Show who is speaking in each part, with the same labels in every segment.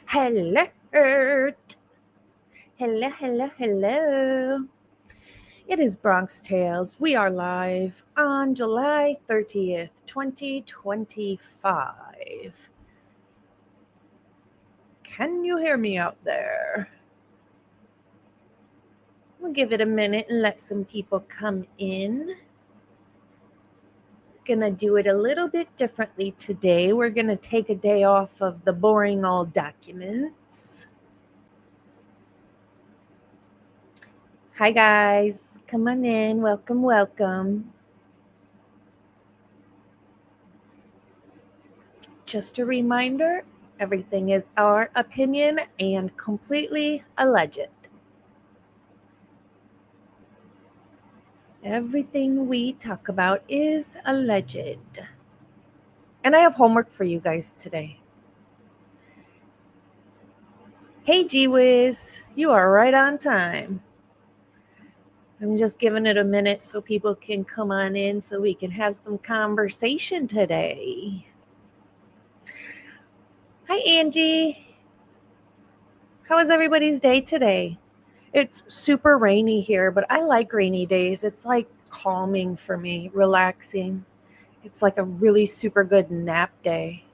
Speaker 1: Hello. Hello, hello, hello. It is Bronx Tales. We are live on July 30th, 2025. Can you hear me out there? We'll give it a minute and let some people come in. Gonna do it a little bit differently today. We're gonna take a day off of the boring old documents. Hi guys, come on in. Welcome, welcome. Just a reminder, everything is our opinion and completely alleged. Everything we talk about is alleged. And I have homework for you guys today. Hey, G-Wiz, you are right on time. I'm just giving it a minute so people can come on in so we can have some conversation today. Hi, Angie. How was everybody's day today? It's super rainy here, but I like rainy days. It's like calming for me, relaxing. It's like a really super good nap day.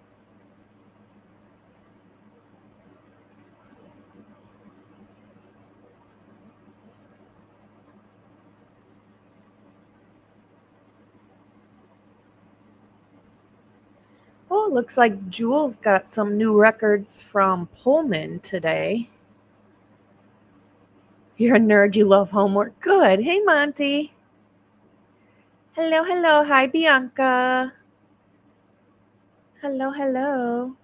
Speaker 1: Oh, it looks like Jules got some new records from Pullman today. You're a nerd, you love homework. Good. Hey, Monty. Hello, hello. Hi, Bianca. Hello, hello.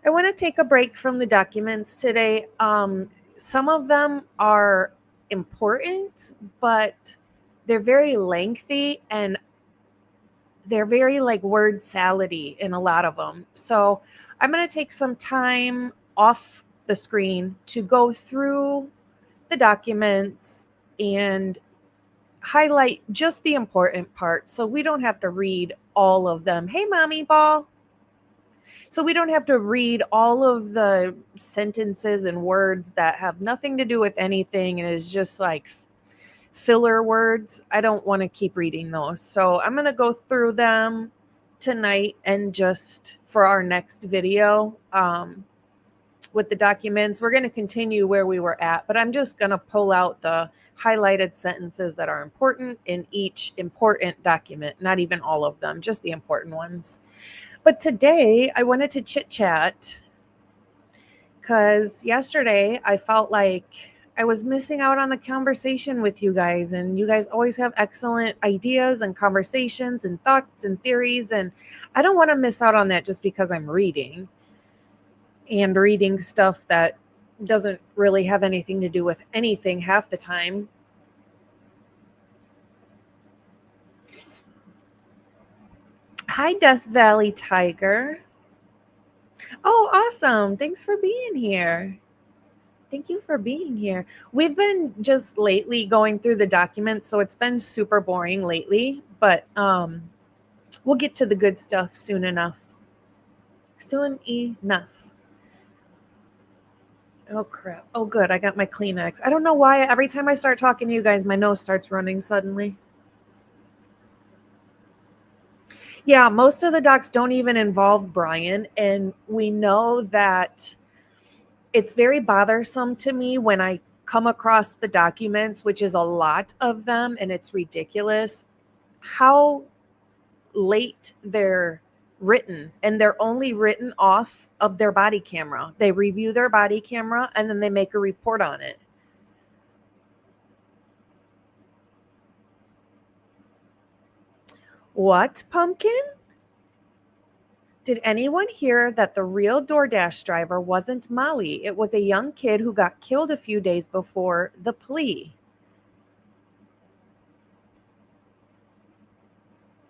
Speaker 1: I want to take a break from the documents today. Some of them are important, but they're very lengthy and they're very like word salady in a lot of them. So I'm going to take some time off the screen to go through the documents and highlight just the important parts so we don't have to read all of them. Hey, Mommy Ball. So we don't have to read all of the sentences and words that have nothing to do with anything and is just like filler words. I don't want to keep reading those. So I'm going to go through them tonight and just for our next video with the documents, we're going to continue where we were at, but I'm just going to pull out the highlighted sentences that are important in each important document, not even all of them, just the important ones. But today I wanted to chit chat because yesterday I felt like I was missing out on the conversation with you guys, and you guys always have excellent ideas and conversations and thoughts and theories, and I don't want to miss out on that just because I'm reading stuff that doesn't really have anything to do with anything half the time. Hi, Death Valley Tiger. Oh, awesome. Thanks for being here. Thank you for being here. We've been just lately going through the documents, so it's been super boring lately, but we'll get to the good stuff soon enough. Soon enough. Oh, crap. Oh, good. I got my Kleenex. I don't know why every time I start talking to you guys, my nose starts running suddenly. Yeah, most of the docs don't even involve Brian, and we know that it's very bothersome to me when I come across the documents, which is a lot of them, and it's ridiculous how late they're written, and they're only written off of their body camera. They review their body camera and then they make a report on it. What, Pumpkin? Did anyone hear that the real DoorDash driver wasn't Molly? It was a young kid who got killed a few days before the plea.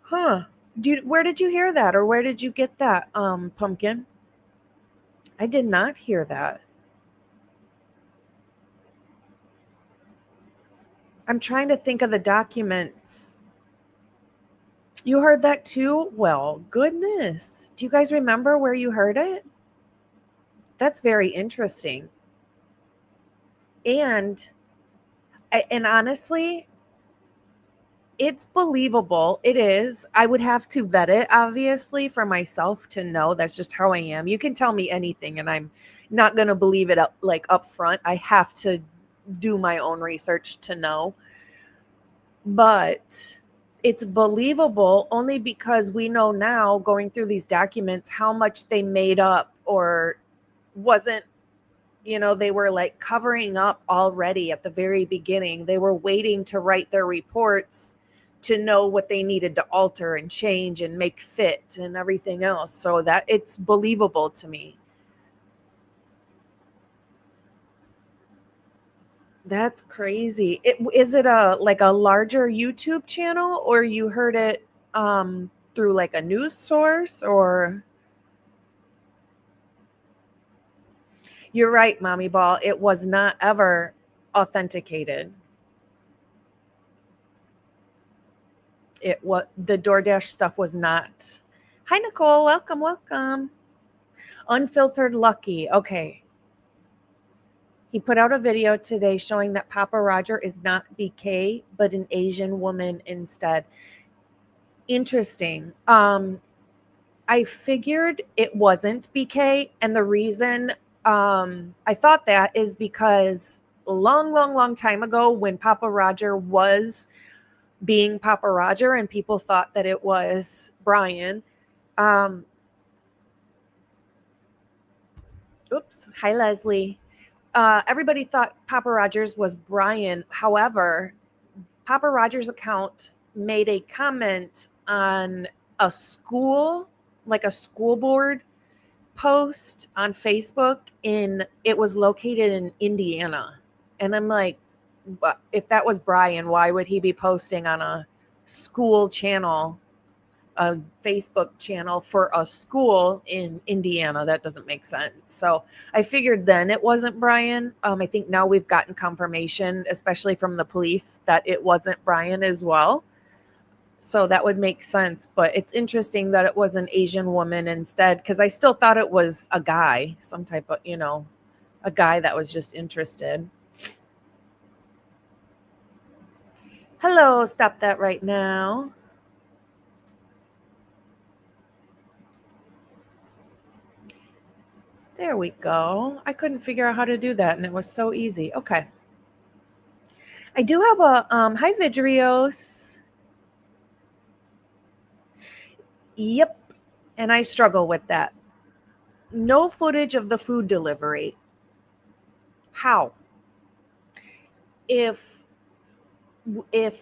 Speaker 1: Huh. Where did you hear that, or where did you get that, Pumpkin? I did not hear that. I'm trying to think of the documents. You heard that too? Well, goodness. Do you guys remember where you heard it? That's very interesting. And honestly, it's believable. It is. I would have to vet it, obviously, for myself to know. That's just how I am. You can tell me anything, and I'm not going to believe it up front. I have to do my own research to know. But it's believable only because we know now, going through these documents, how much they made up or wasn't. They were like covering up already at the very beginning. They were waiting to write their reports to know what they needed to alter and change and make fit and everything else. So that it's believable to me. That's crazy. Is it a larger YouTube channel, or you heard it through like a news source? Or you're right, Mommy Ball. It was not ever authenticated. The DoorDash stuff was not. Hi, Nicole. Welcome. Unfiltered Lucky. Okay. He put out a video today showing that Papa Roger is not BK, but an Asian woman instead. Interesting. I figured it wasn't BK, and the reason I thought that is because a long time ago, when Papa Roger was being Papa Roger and people thought that it was Brian. Hi, Leslie. Everybody thought Papa Rogers was Brian. However, Papa Rogers' account made a comment on a school, like a school board post on Facebook, it was located in Indiana. And I'm like, if that was Brian, why would he be posting on a school channel, a Facebook channel for a school in Indiana? That doesn't make sense. So I figured then it wasn't Brian. I think now we've gotten confirmation, especially from the police, that it wasn't Brian as well. So that would make sense. But it's interesting that it was an Asian woman instead, because I still thought it was a guy, some type of, a guy that was just interested. Hello, stop that right now. There we go. I couldn't figure out how to do that, and it was so easy. Okay. I do have a hi Vidrios. Yep. And I struggle with that. No footage of the food delivery. How? If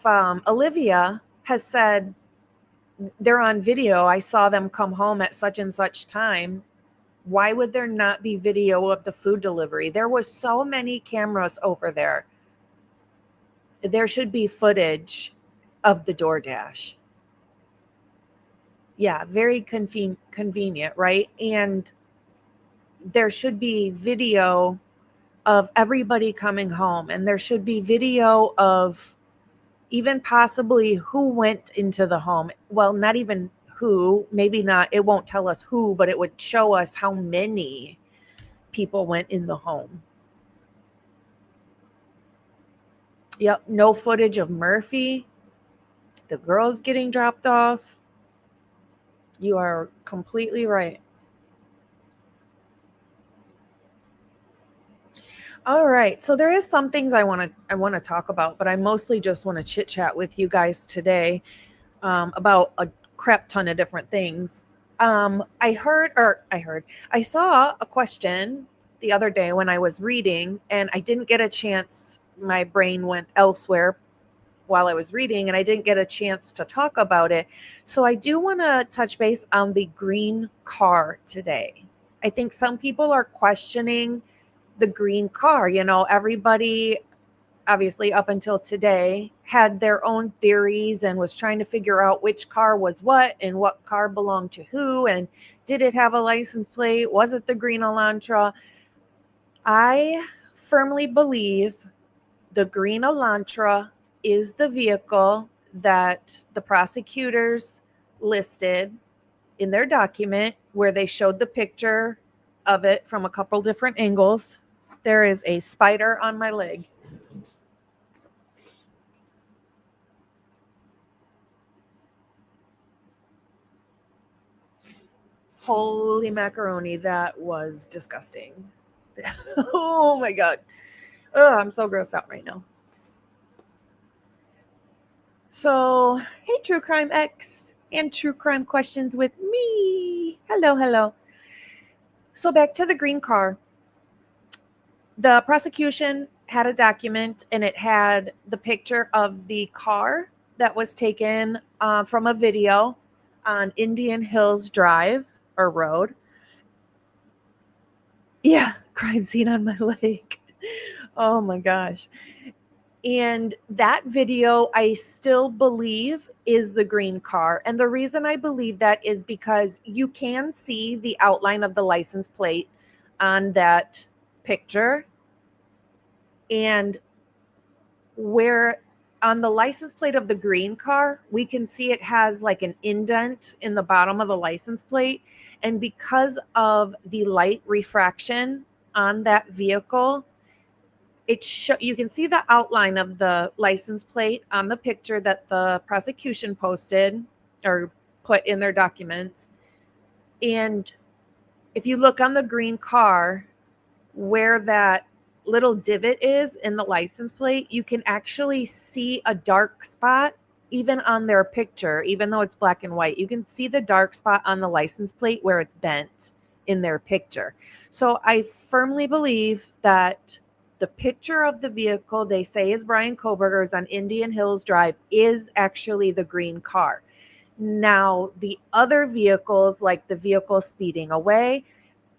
Speaker 1: Olivia has said they're on video, I saw them come home at such and such time, why would there not be video of the food delivery? There was so many cameras over there. There should be footage of the DoorDash. Yeah, very convenient, right? And there should be video of everybody coming home, and there should be video of even possibly who went into the home. Well, not even who, maybe not, it won't tell us who, but it would show us how many people went in the home. Yep, no footage of Murphy, the girls getting dropped off. You are completely right. All right, so there is some things I want to talk about, but I mostly just want to chit chat with you guys today about a crap ton of different things. I saw a question the other day when I was reading, and I didn't get a chance. My brain went elsewhere while I was reading, and I didn't get a chance to talk about it. So I do want to touch base on the green car today. I think some people are questioning the green car. Everybody, obviously up until today, had their own theories and was trying to figure out which car was what and what car belonged to who, and did it have a license plate? Was it the green Elantra? I firmly believe the green Elantra is the vehicle that the prosecutors listed in their document, where they showed the picture of it from a couple different angles. There is a spider on my leg. Holy macaroni, that was disgusting. Oh my God. Oh, I'm so grossed out right now. So, hey, True Crime X and True Crime Questions with me. Hello, hello. So, back to the green car. The prosecution had a document and it had the picture of the car that was taken from a video on Indian Hills Drive or Road. Yeah, crime scene on my leg. Oh my gosh. And that video, I still believe, is the green car. And the reason I believe that is because you can see the outline of the license plate on that picture. And where on the license plate of the green car, we can see it has like an indent in the bottom of the license plate. And because of the light refraction on that vehicle, you can see the outline of the license plate on the picture that the prosecution posted or put in their documents. And if you look on the green car, where that little divot is in the license plate, you can actually see a dark spot even on their picture, even though it's black and white. You can see the dark spot on the license plate where it's bent in their picture. So I firmly believe that the picture of the vehicle they say is Brian Kohberger's on Indian Hills Drive is actually the green car. Now, the other vehicles, like the vehicle speeding away,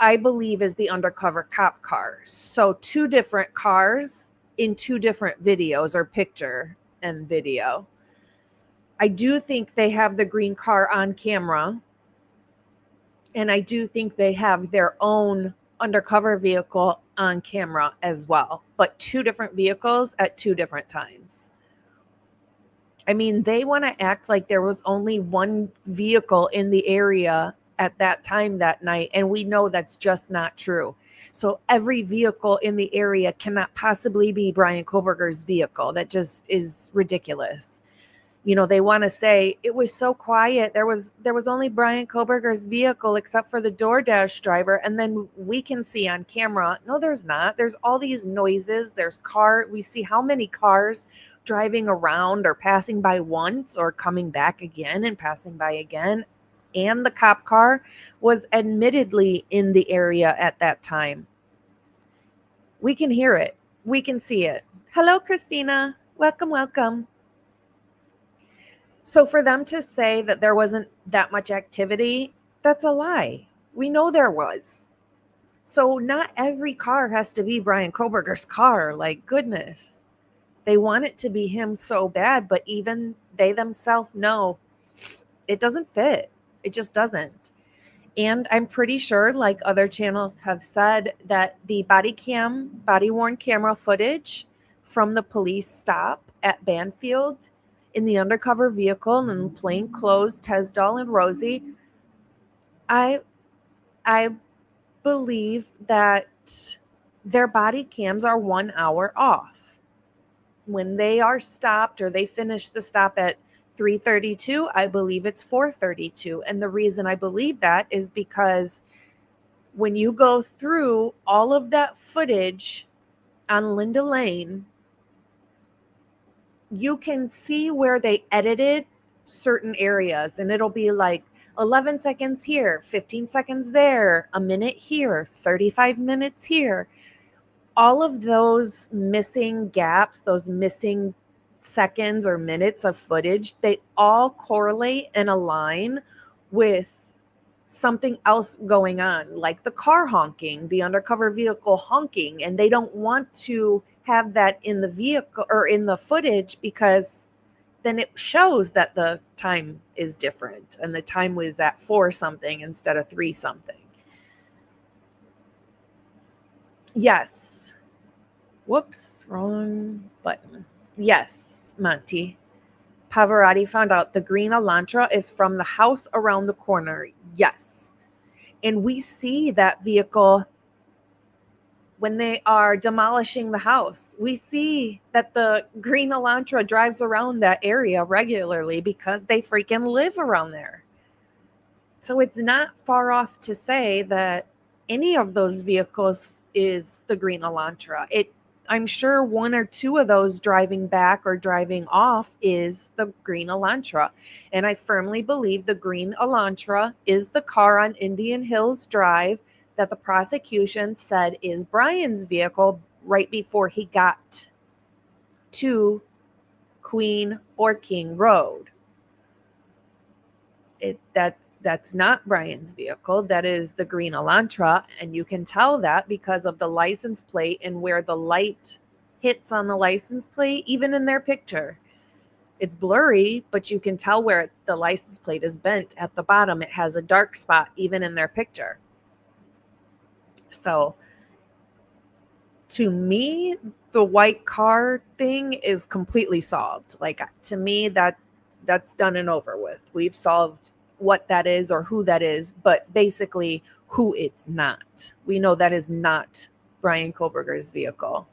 Speaker 1: I believe is the undercover cop car. So 2 different cars in 2 different videos or picture and video. I do think they have the green car on camera. And I do think they have their own undercover vehicle on camera as well, but 2 different vehicles at 2 different times. I mean, they want to act like there was only one vehicle in the area at that time that night, and we know that's just not true. So every vehicle in the area cannot possibly be Brian Kohberger's vehicle. That just is ridiculous. You know, they want to say it was so quiet. There was only Brian Kohberger's vehicle except for the DoorDash driver. And then we can see on camera, no, there's not. There's all these noises. We see how many cars driving around or passing by once or coming back again and passing by again. And the cop car was admittedly in the area at that time. We can hear it. We can see it. Hello, Christina. Welcome, welcome. So for them to say that there wasn't that much activity, that's a lie. We know there was. So not every car has to be Brian Kohberger's car. Like, goodness. They want it to be him so bad, but even they themselves know it doesn't fit. It just doesn't. And I'm pretty sure, like other channels have said, that the body-worn camera footage from the police stop at Banfield in the undercover vehicle and plain clothes, Tesdall and Rosie, I believe that their body cams are 1 hour off. When they are stopped or they finish the stop at 3:32, I believe it's 4:32. And the reason I believe that is because when you go through all of that footage on Linda Lane, you can see where they edited certain areas, and it'll be like 11 seconds here, 15 seconds there, a minute here, 35 minutes here. All of those missing gaps, those missing seconds or minutes of footage, they all correlate and align with something else going on, like the car honking, the undercover vehicle honking, and they don't want to have that in the vehicle or in the footage because then it shows that the time is different and the time was at 4 something instead of 3 something. Yes. Whoops, wrong button. Yes, Monty. Pavarotti found out the green Elantra is from the house around the corner. Yes. And we see that vehicle when they are demolishing the house. We see that the green Elantra drives around that area regularly because they freaking live around there. So it's not far off to say that any of those vehicles is the green Elantra. I'm sure one or two of those driving back or driving off is the green Elantra. And I firmly believe the green Elantra is the car on Indian Hills Drive that the prosecution said is Brian's vehicle right before he got to Queen or King Road. That's not Brian's vehicle. That is the green Elantra. And you can tell that because of the license plate and where the light hits on the license plate, even in their picture. It's blurry, but you can tell where the license plate is bent at the bottom. It has a dark spot, even in their picture. So to me, the white car thing is completely solved. Like, to me, that's done and over with. We've solved what that is or who that is, but basically who it's not. We know that is not Brian Kohberger's vehicle.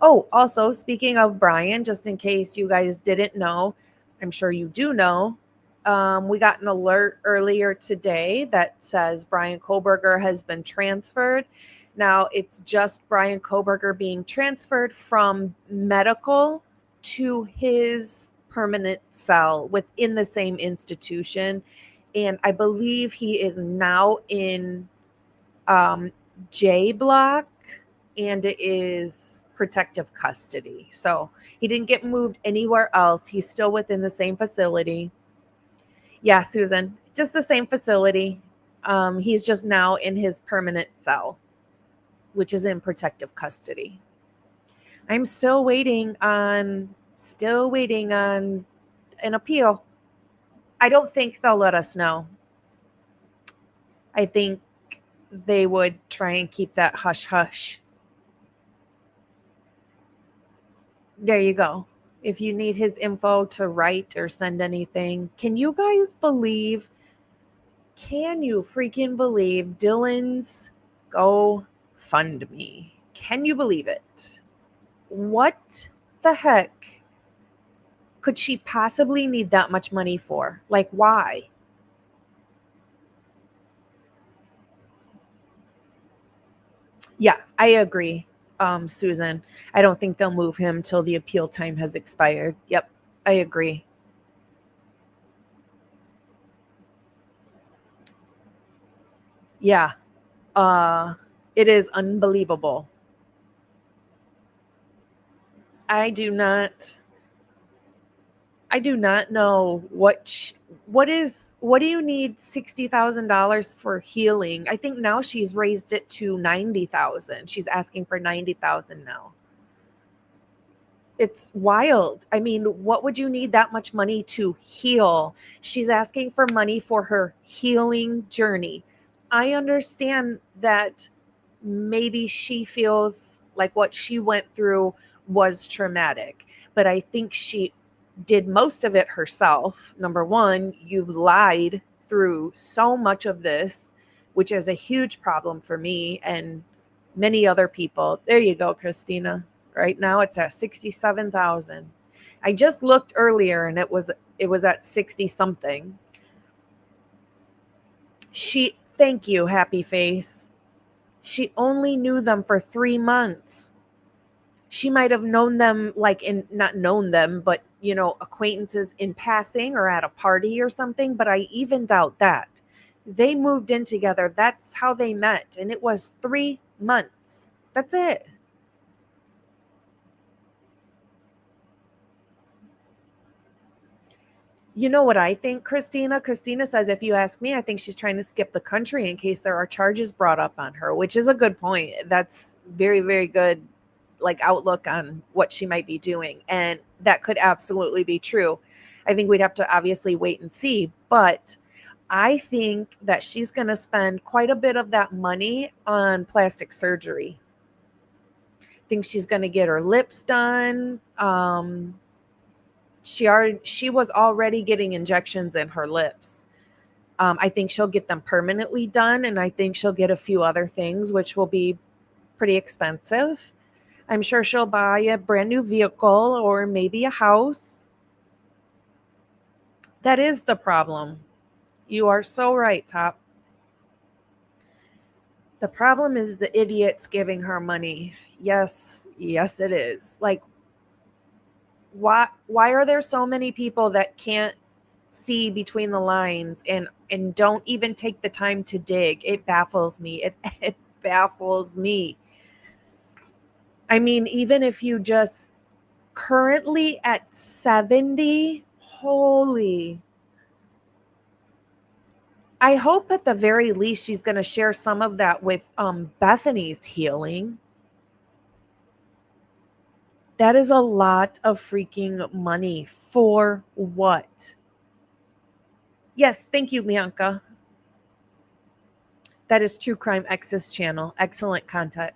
Speaker 1: Oh, also, speaking of Brian, just in case you guys didn't know, I'm sure you do know, we got an alert earlier today that says Brian Kohberger has been transferred. Now, it's just Brian Kohberger being transferred from medical to his permanent cell within the same institution. And I believe he is now in J block, and it is protective custody. So he didn't get moved anywhere else. He's still within the same facility. Yeah, Susan, just the same facility. He's just now in his permanent cell, which is in protective custody. I'm still waiting on an appeal. I don't think they'll let us know. I think they would try and keep that hush hush. There you go. If you need his info to write or send anything, can you freaking believe Dylan's GoFundMe? Can you believe it? What the heck could she possibly need that much money for? Like, why? Yeah, I agree, Susan. I don't think they'll move him till the appeal time has expired. Yep, I agree. Yeah, it is unbelievable. I do not. I do not know what do you need $60,000 for healing? I think now she's raised it to 90,000. She's asking for 90,000 now. It's wild. I mean, what would you need that much money to heal? She's asking for money for her healing journey. I understand that maybe she feels like what she went through was traumatic, but I think she did most of it herself. Number one, you've lied through so much of this, which is a huge problem for me and many other people. There you go, Christina. Right now it's at 67,000. I just looked earlier and it was at 60 something. Thank you, Happy Face. She only knew them for 3 months. She might have known them, not known them, but, acquaintances in passing or at a party or something. But I even doubt that. They moved in together. That's how they met. And it was 3 months. That's it. You know what I think, Christina? Christina says, if you ask me, I think she's trying to skip the country in case there are charges brought up on her, which is a good point. That's very, very good, outlook on what she might be doing. And that could absolutely be true. I think we'd have to obviously wait and see. But I think that she's going to spend quite a bit of that money on plastic surgery. I think she's going to get her lips done. She was already getting injections in her lips. I think she'll get them permanently done, and I think she'll get a few other things, which will be pretty expensive. I'm sure she'll buy a brand new vehicle or maybe a house. That is the problem. You are so right, Top. The problem is the idiots giving her money. Yes, yes, it is. Like, why are there so many people that can't see between the lines and don't even take the time to dig? It baffles me. It baffles me. I mean, even if you just currently at 70, holy. I hope at the very least she's going to share some of that with Bethany's healing. That is a lot of freaking money. For what? Yes, thank you, Bianca. That is True Crime X's channel. Excellent content.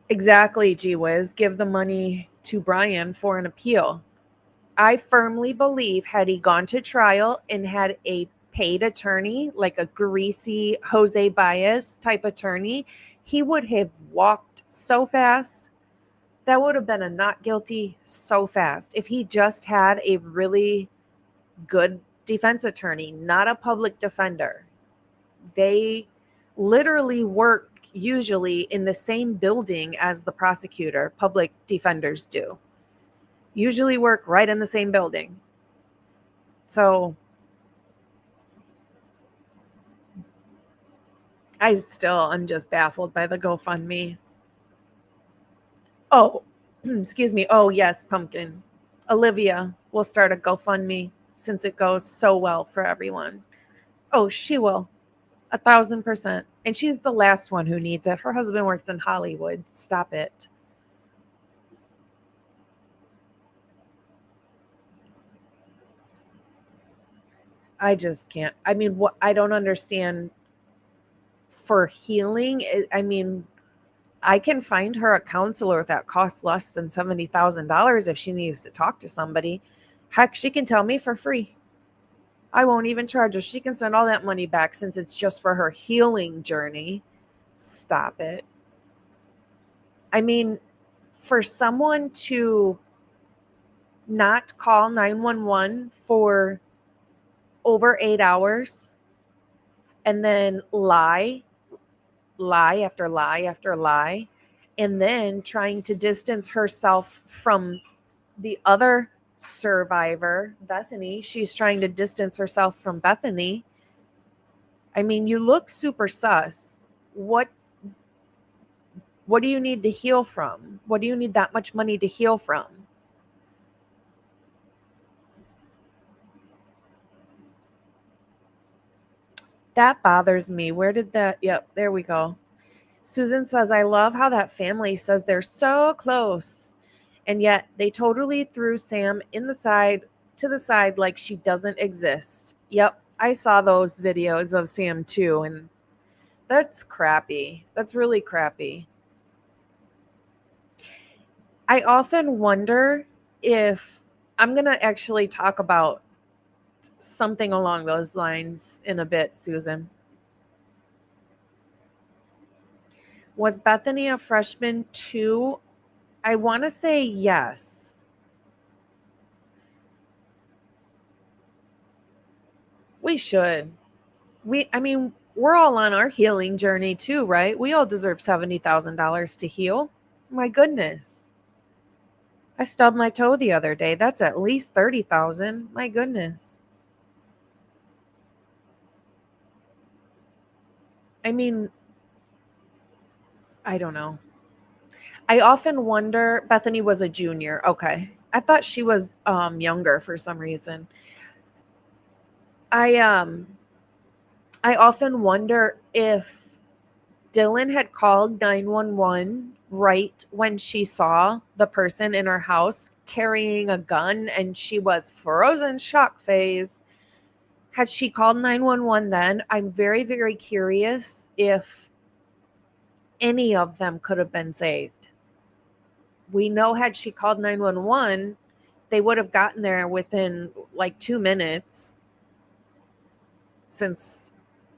Speaker 1: Exactly, Gee Whiz. Give the money to Brian for an appeal. I firmly believe had he gone to trial and had a paid attorney, like a greasy Jose Baez type attorney, he would have walked so fast. That would have been a not guilty so fast. If he just had a really good defense attorney, not a public defender. They literally work usually in the same building as the prosecutor. Public defenders do. Usually work right in the same building. So I'm just baffled by the GoFundMe. Oh, excuse me. Oh, yes, Pumpkin. Olivia will start a GoFundMe since it goes so well for everyone. Oh, she will. 1,000%. And she's the last one who needs it. Her husband works in Hollywood. Stop it. I just can't. I mean, what I don't understand for healing. I mean, I can find her a counselor that costs less than $70,000 if she needs to talk to somebody. Heck, she can tell me for free. I won't even charge her. She can send all that money back since it's just for her healing journey. Stop it. I mean, for someone to not call 911 for over 8 hours and then lie after lie after lie, and then trying to distance herself from the other survivor, Bethany. She's trying to distance herself from Bethany. I mean, you look super sus. What do you need to heal from? What do you need that much money to heal from? That bothers me. Where did that? Yep, there we go. Susan says, I love how that family says they're so close. And yet they totally threw Sam to the side like she doesn't exist. Yep, I saw those videos of Sam too. And that's crappy. That's really crappy. I often wonder if I'm going to actually talk about something along those lines in a bit, Susan. Was Bethany a freshman too? I want to say yes. We should. I mean, we're all on our healing journey too, right? We all deserve $70,000 to heal. My goodness. I stubbed my toe the other day. That's at least 30,000. My goodness. I mean, I don't know. I often wonder, Bethany was a junior. Okay. I thought she was younger for some reason. I often wonder if Dylan had called 911 right when she saw the person in her house carrying a gun and she was frozen shock phase. Had she called 911 then, I'm very, very curious if any of them could have been saved. we know had she called 911, they would have gotten there within like 2 minutes, since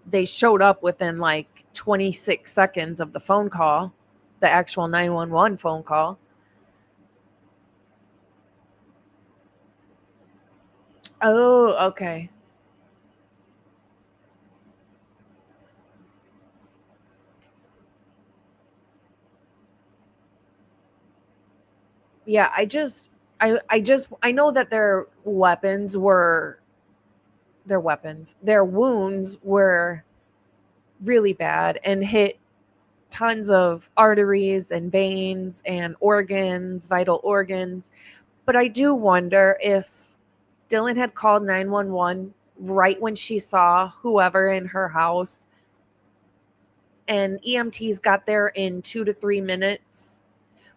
Speaker 1: they showed up within like 26 seconds of the phone call, the actual 911 phone call. Oh, okay. Yeah, I know that their wounds were really bad and hit tons of arteries and veins and organs, vital organs. But I do wonder if Dylan had called 911 right when she saw whoever in her house, and EMTs got there in 2 to 3 minutes.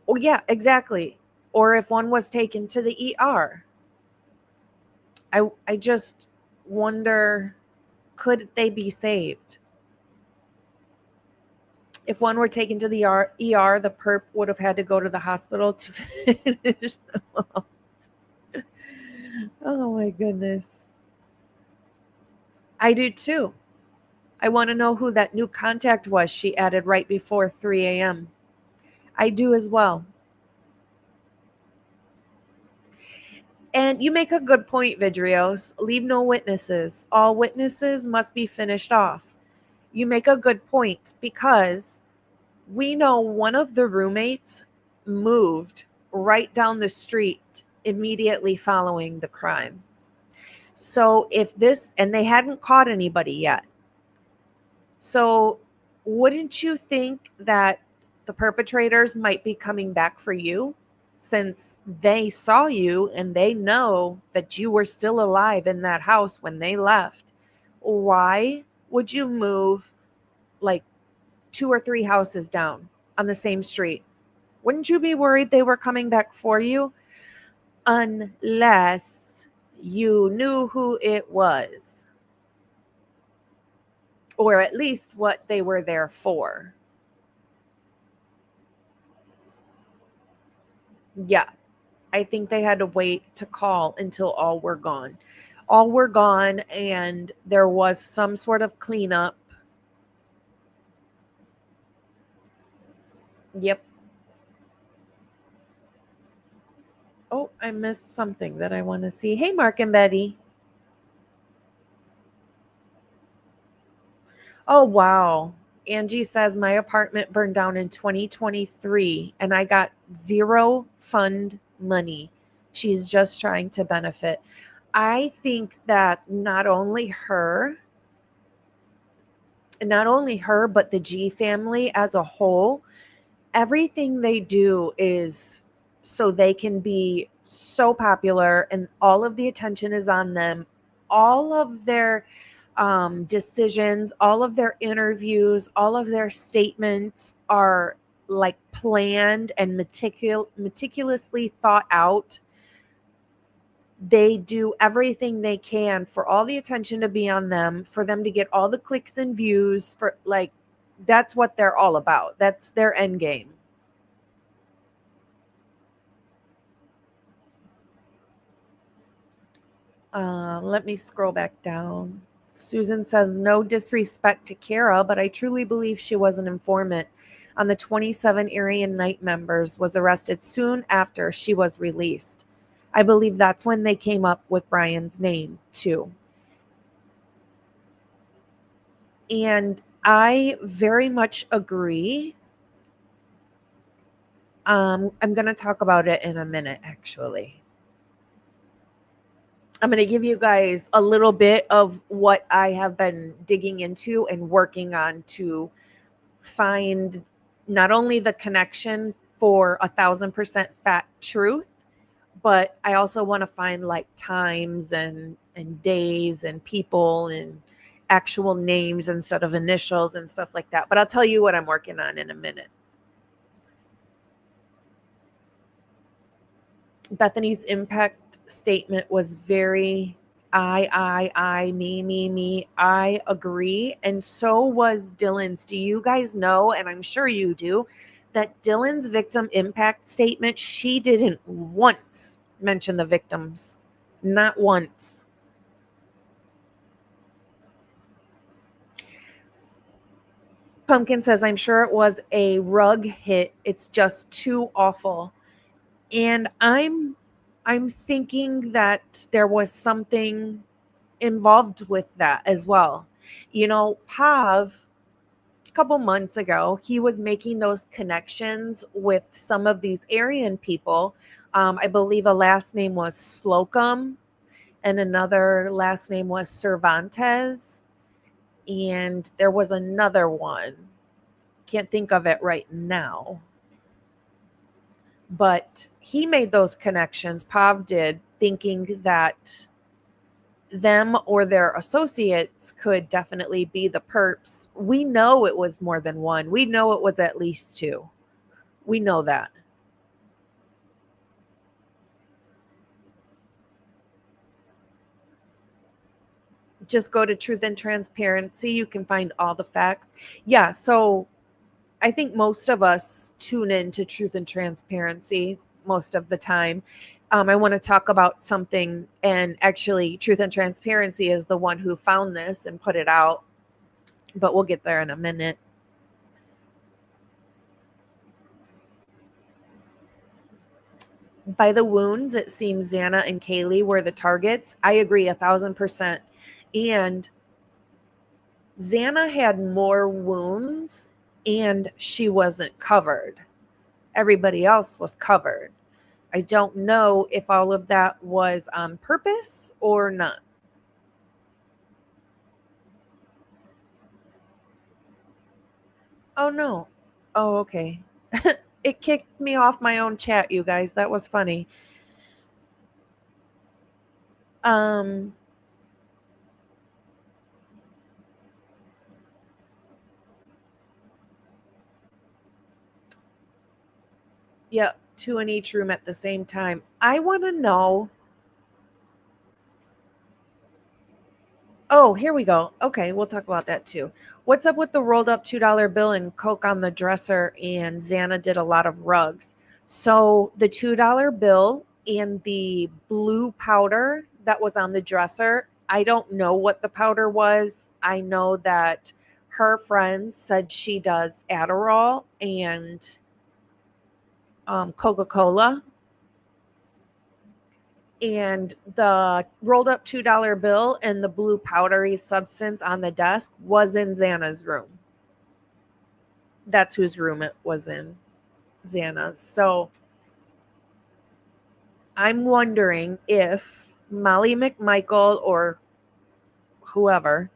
Speaker 1: Oh, yeah, exactly. Or if one was taken to the ER. I just wonder, could they be saved? If one were taken to the ER, the perp would have had to go to the hospital to finish them off. Oh my goodness. I do too. I want to know who that new contact was she added right before 3 a.m. I do as well. And you make a good point, Vidrios. Leave no witnesses. All witnesses must be finished off. You make a good point, because we know one of the roommates moved right down the street immediately following the crime. So and they hadn't caught anybody yet. So wouldn't you think that the perpetrators might be coming back for you, since they saw you and they know that you were still alive in that house when they left? Why would you move like 2 or 3 houses down on the same street? Wouldn't you be worried they were coming back for you? Unless you knew who it was, or at least what they were there for. Yeah, I think they had to wait to call until all were gone. All were gone, and there was some sort of cleanup. Yep. Oh, I missed something that I want to see. Hey, Mark and Betty. Oh, wow. Angie says my apartment burned down in 2023 and I got zero fund money. She's just trying to benefit. I think that not only her, but the G family as a whole, everything they do is so they can be so popular, and all of the attention is on them. All of their decisions, all of their interviews, all of their statements are like planned and meticulously thought out. They do everything they can for all the attention to be on them, for them to get all the clicks and views, for like, that's what they're all about. That's their end game. Let me scroll back down. Susan says, no disrespect to Kara, but I truly believe she was an informant on the 27 Aryan Knight members, was arrested soon after she was released. I believe that's when they came up with Brian's name too. And I very much agree. I'm going to talk about it in a minute, actually. I'm going to give you guys a little bit of what I have been digging into and working on to find not only the connection for 1,000% fact truth, but I also want to find like times and days and people and actual names instead of initials and stuff like that. But I'll tell you what I'm working on in a minute. Bethany's impact statement was very me. I agree. And so was Dylan's. Do you guys know, and I'm sure you do, that Dylan's victim impact statement, she didn't once mention the victims. Not once. Pumpkin says, I'm sure it was a rug hit. It's just too awful. And I'm thinking that there was something involved with that as well. You know, Pav, a couple months ago, he was making those connections with some of these Aryan people. I believe a last name was Slocum and another last name was Cervantes. And there was another one. Can't think of it right now. But he made those connections, Pav did, thinking that them or their associates could definitely be the perps. We know it was more than one. We know it was at least two. We know that. Just go to Truth and Transparency. You can find all the facts. Yeah, so I think most of us tune in to Truth and Transparency most of the time. I want to talk about something, and actually Truth and Transparency is the one who found this and put it out, but we'll get there in a minute. By the wounds, it seems Xana and Kaylee were the targets. I agree 1,000%. And Xana had more wounds and she wasn't covered. Everybody else was covered. I don't know if all of that was on purpose or not. Oh, no. Oh, okay. It kicked me off my own chat, you guys. That was funny. Yep, two in each room at the same time. I want to know. Oh, here we go. Okay, we'll talk about that too. What's up with the rolled up $2 bill and Coke on the dresser? And Xana did a lot of rugs. So the $2 bill and the blue powder that was on the dresser, I don't know what the powder was. I know that her friend said she does Adderall and Coca-Cola. And the rolled up $2 bill and the blue powdery substance on the desk was in Xana's room. That's whose room it was in, Xana's. So I'm wondering if Molly McMichael or whoever,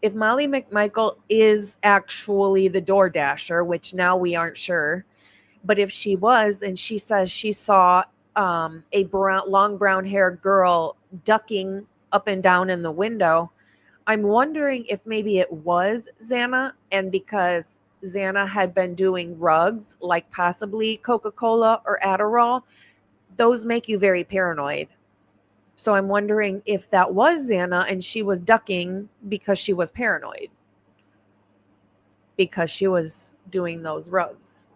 Speaker 1: if Molly McMichael is actually the DoorDasher, which now we aren't sure, but if she was, and she says she saw a long brown haired girl ducking up and down in the window, I'm wondering if maybe it was Xana, and because Xana had been doing rugs like possibly Coca-Cola or Adderall, those make you very paranoid. So I'm wondering if that was Xana and she was ducking because she was paranoid, because she was doing those rugs.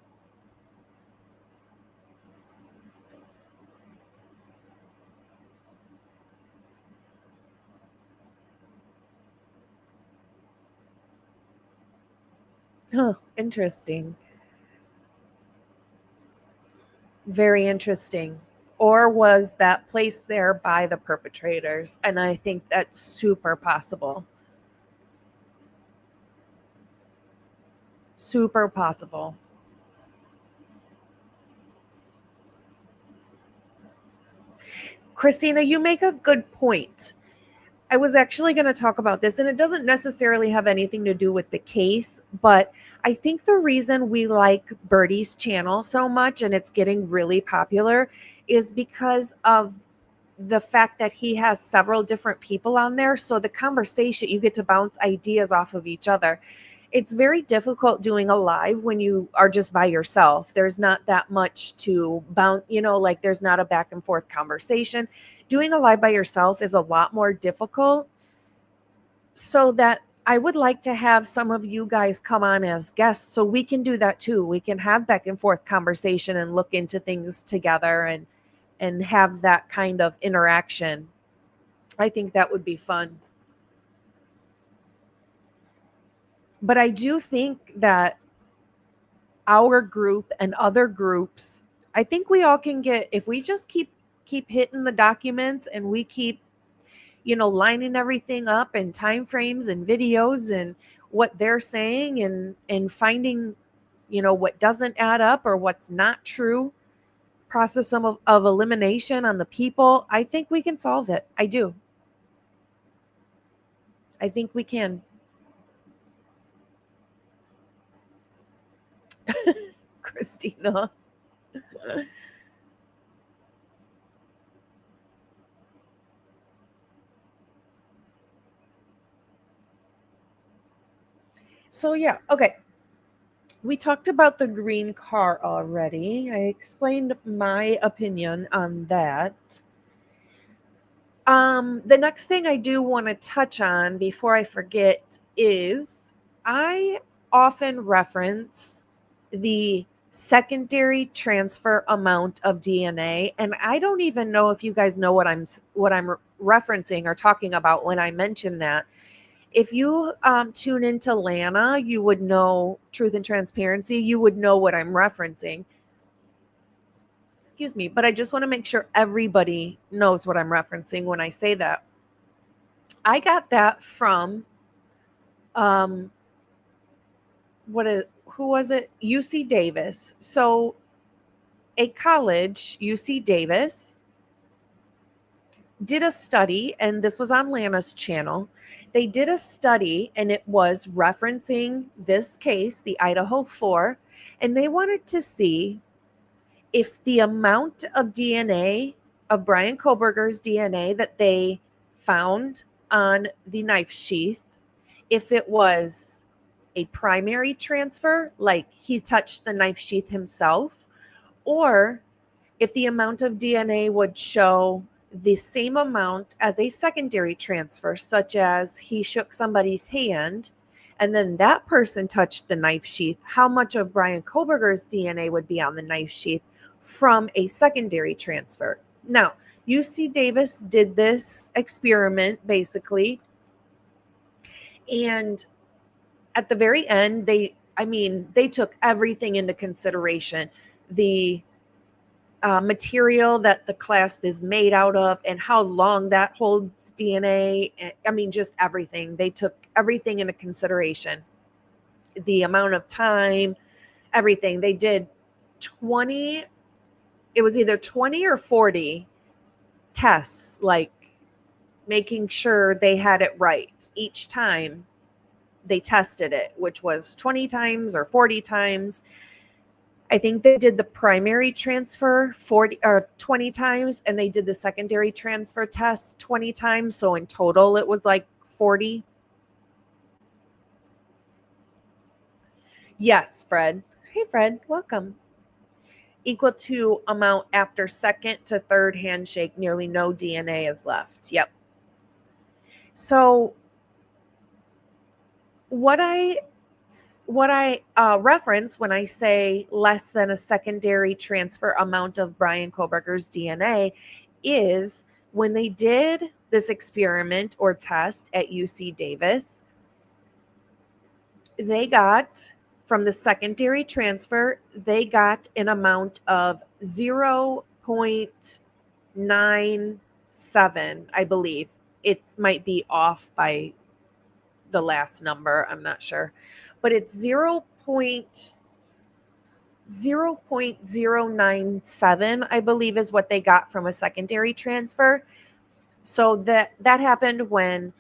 Speaker 1: Huh, interesting. Very interesting. Or was that placed there by the perpetrators? And I think that's super possible. Super possible. Christina, you make a good point. I was actually going to talk about this, and it doesn't necessarily have anything to do with the case, but I think the reason we like Birdie's channel so much and it's getting really popular is because of the fact that he has several different people on there. So the conversation, you get to bounce ideas off of each other. It's very difficult doing a live when you are just by yourself. There's not that much to bounce, like there's not a back and forth conversation. Doing a live by yourself is a lot more difficult. So that I would like to have some of you guys come on as guests so we can do that too. We can have back and forth conversation and look into things together and have that kind of interaction. I think that would be fun. But I do think that our group and other groups, I think we all can get, if we just keep hitting the documents and we keep, lining everything up and time frames and videos and what they're saying and finding, what doesn't add up or what's not true, process some of elimination on the people, I think we can solve it. I do. I think we can. Christina. So yeah, okay. We talked about the green car already. I explained my opinion on that. The next thing I do want to touch on before I forget is I often reference the secondary transfer amount of DNA, and I don't even know if you guys know what I'm referencing or talking about when I mention that. If you tune into Lana, you would know Truth and Transparency. You would know what I'm referencing. Excuse me, but I just want to make sure everybody knows what I'm referencing when I say that. I got that from um, who was it? UC Davis. So a college, UC Davis, did a study, and this was on Lana's channel. They did a study, and it was referencing this case, the Idaho 4, and they wanted to see if the amount of DNA, of Brian Kohberger's DNA that they found on the knife sheath, if it was a primary transfer, like he touched the knife sheath himself, or if the amount of DNA would show the same amount as a secondary transfer, such as he shook somebody's hand and then that person touched the knife sheath, how much of Brian Kohberger's DNA would be on the knife sheath from a secondary transfer. Now, UC Davis did this experiment basically, and at the very end, they took everything into consideration. The material that the clasp is made out of and how long that holds DNA. I mean, just everything. They took everything into consideration. The amount of time, everything. They did 20, it was either 20 or 40 tests, like making sure they had it right each time they tested it, which was 20 times or 40 times. I think they did the primary transfer 40 or 20 times, and they did the secondary transfer test 20 times. So in total, it was like 40. Yes, Fred. Hey, Fred, welcome. Equal to amount after second to third handshake, nearly no DNA is left. Yep. So what I reference when I say less than a secondary transfer amount of Brian Kohberger's DNA is when they did this experiment or test at UC Davis, they got from the secondary transfer, they got an amount of 0.97, I believe. It might be off by the last number, I'm not sure, but it's 0.097, I believe, is what they got from a secondary transfer. So that happened when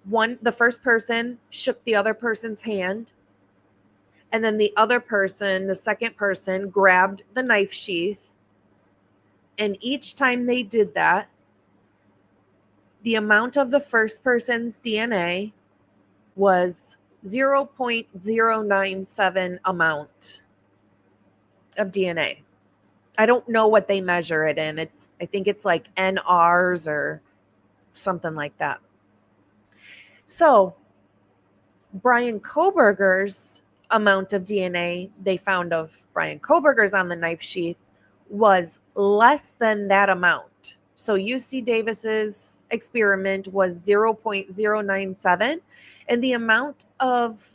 Speaker 1: the first person shook the other person's hand, and then the second person grabbed the knife sheath, and each time they did that, the amount of the first person's DNA was 0.097 amount of DNA. I don't know what they measure it in. I think it's like NRs or something like that. So Brian Kohberger's amount of DNA they found of Brian Kohberger's on the knife sheath was less than that amount. So UC Davis's experiment was 0.097, and the amount of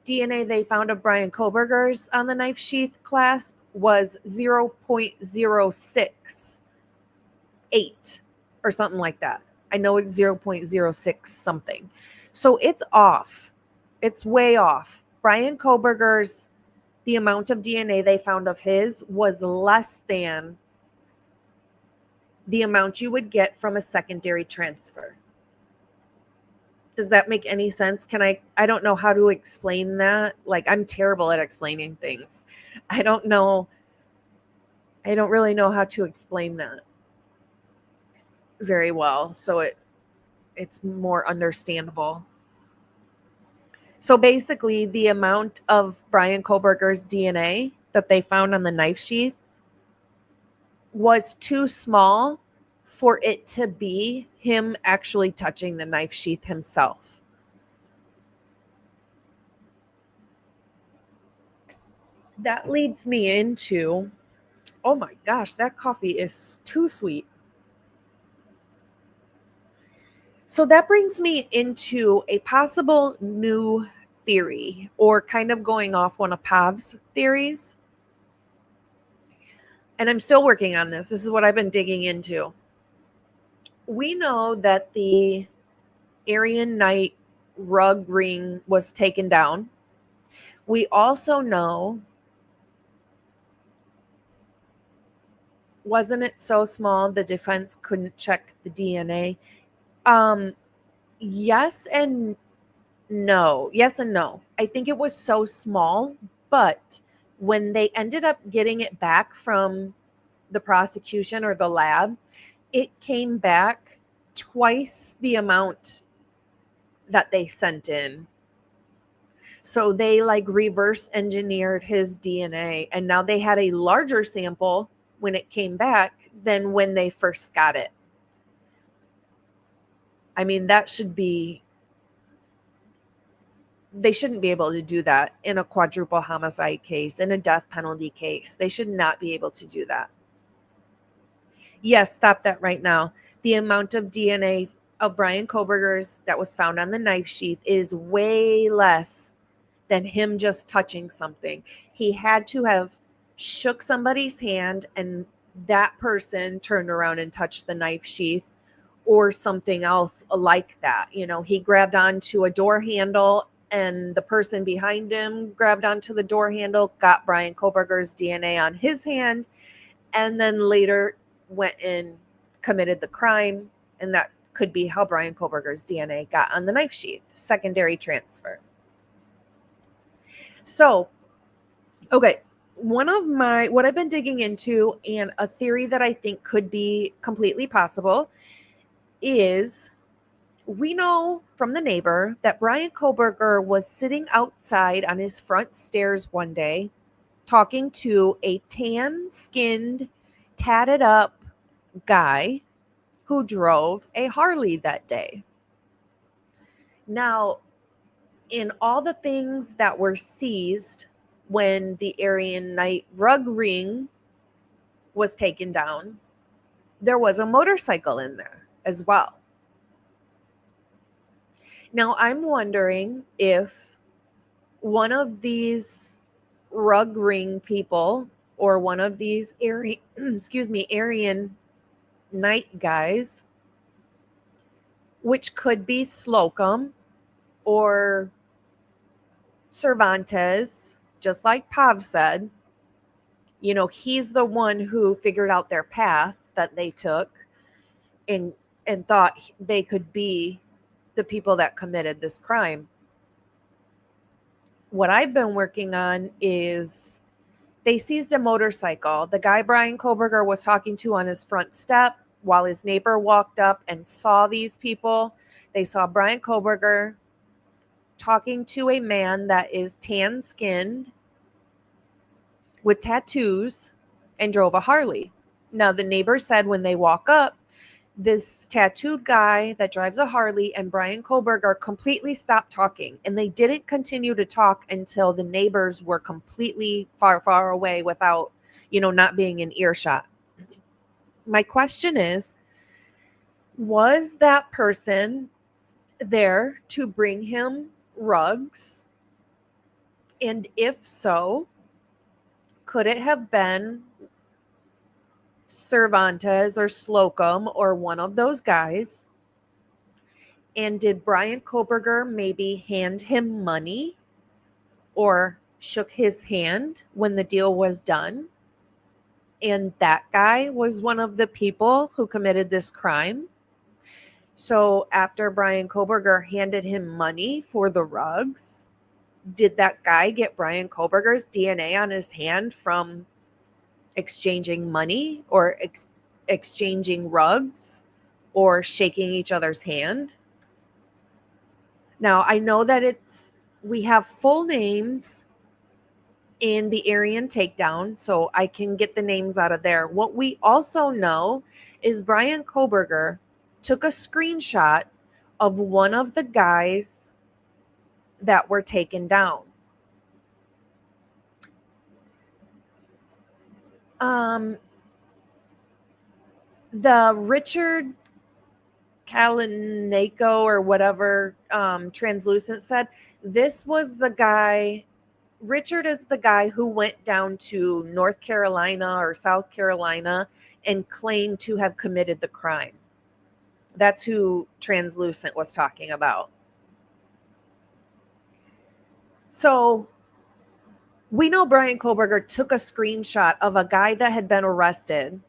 Speaker 1: DNA they found of Brian Kohberger's on the knife sheath clasp was 0.068 or something like that. I know it's 0.06 something. So it's off. It's way off. Brian Kohberger's, the amount of DNA they found of his was less than the amount you would get from a secondary transfer. Does that make any sense? I don't know how to explain that. Like, I'm terrible at explaining things. I don't really know how to explain that very well. So it's more understandable. So basically, the amount of Brian Kohberger's DNA that they found on the knife sheath was too small for it to be him actually touching the knife sheath himself. That leads me into, oh my gosh, that coffee is too sweet. So that brings me into a possible new theory, or kind of going off one of Pav's theories. And I'm still working on this. This is what I've been digging into. We know that the Aryan Knight rug ring was taken down. We also know, wasn't it so small the defense couldn't check the DNA? Yes and no. Yes and no. I think it was so small, but when they ended up getting it back from the prosecution or the lab, it came back twice the amount that they sent in. So they reverse engineered his DNA, and now they had a larger sample when it came back than when they first got it. I mean, they shouldn't be able to do that in a quadruple homicide case, in a death penalty case. They should not be able to do that. Yes, stop that right now. The amount of DNA of Brian Kohberger's that was found on the knife sheath is way less than him just touching something. He had to have shook somebody's hand and that person turned around and touched the knife sheath or something else like that. You know, he grabbed onto a door handle and the person behind him grabbed onto the door handle, got Brian Kohberger's DNA on his hand, and then later went and committed the crime. And that could be how Brian Kohberger's DNA got on the knife sheath, secondary transfer. So, okay, what I've been digging into, and a theory that I think could be completely possible, is we know from the neighbor that Brian Kohberger was sitting outside on his front stairs one day talking to a tan-skinned, tatted up guy who drove a Harley that day. Now, in all the things that were seized when the Aryan Knight rug ring was taken down, there was a motorcycle in there as well. Now, I'm wondering if one of these rug ring people or one of these Aryan Knight guys, which could be Slocum or Cervantes, just like Pav said, you know, he's the one who figured out their path that they took and thought they could be the people that committed this crime. What I've been working on is they seized a motorcycle. The guy Brian Kohberger was talking to on his front step while his neighbor walked up and saw these people. They saw Brian Kohberger talking to a man that is tan-skinned with tattoos and drove a Harley. Now, the neighbor said when they walk up, this tattooed guy that drives a Harley and Brian Kohberger completely stopped talking, and they didn't continue to talk until the neighbors were completely far, far away without, not being in earshot. My question is, was that person there to bring him rugs? And if so, could it have been Cervantes or Slocum or one of those guys? And did Brian Kohberger maybe hand him money or shook his hand when the deal was done? And that guy was one of the people who committed this crime. So after Brian Kohberger handed him money for the rugs, did that guy get Brian Kohberger's DNA on his hand from exchanging money or exchanging rugs or shaking each other's hand? Now, I know that we have full names in the Aryan takedown, so I can get the names out of there. What we also know is Brian Kohberger took a screenshot of one of the guys that were taken down. The Richard Kalinako or whatever Translucent said, this was the guy. Richard is the guy who went down to North Carolina or South Carolina and claimed to have committed the crime. That's who Translucent was talking about. So we know Brian Kohberger took a screenshot of a guy that had been arrested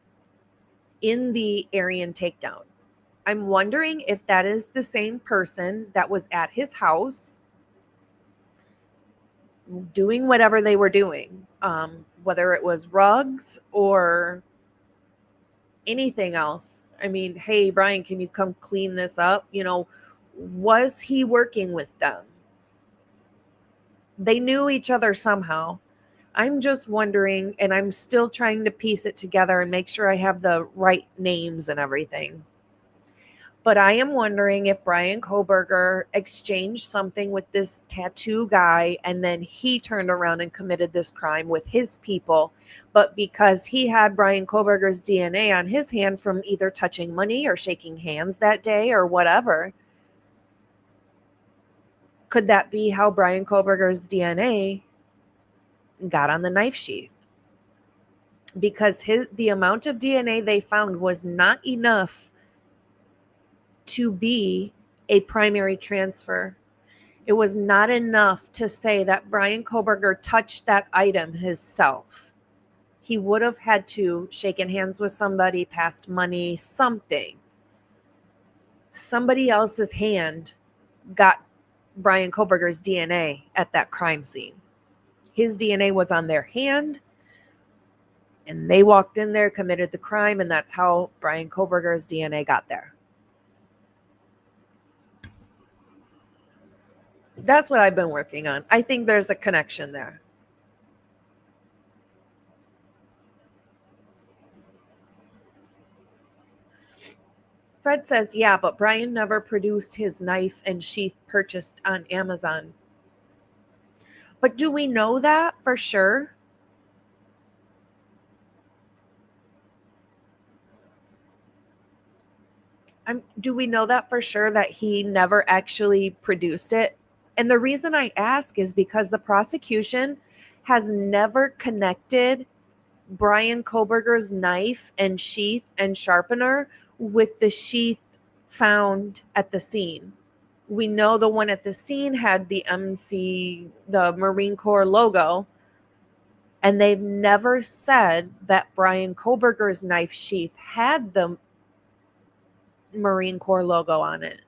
Speaker 1: in the Aryan takedown. I'm wondering if that is the same person that was at his house doing whatever they were doing, whether it was rugs or anything else. I mean, hey, Brian, can you come clean this up? Was he working with them? They knew each other somehow. I'm just wondering, and I'm still trying to piece it together and make sure I have the right names and everything. But I am wondering if Brian Kohberger exchanged something with this tattoo guy and then he turned around and committed this crime with his people. But because he had Brian Kohberger's DNA on his hand from either touching money or shaking hands that day or whatever, could that be how Brian Kohberger's DNA got on the knife sheath? Because the amount of DNA they found was not enough to be a primary transfer. It was not enough to say that Brian Kohberger touched that item himself. He would have had to shaken hands with somebody, passed money, something. Somebody else's hand got Brian Kohberger's DNA at that crime scene. His DNA was on their hand, and they walked in there, committed the crime, and that's how Brian Kohberger's DNA got there. That's what I've been working on. I think there's a connection there. Fred says, yeah, but Brian never produced his knife and sheath purchased on Amazon. But do we know that for sure? Do we know that for sure that he never actually produced it? And the reason I ask is because the prosecution has never connected Brian Kohberger's knife and sheath and sharpener with the sheath found at the scene. We know the one at the scene had the the Marine Corps logo, and they've never said that Brian Kohberger's knife sheath had the Marine Corps logo on it.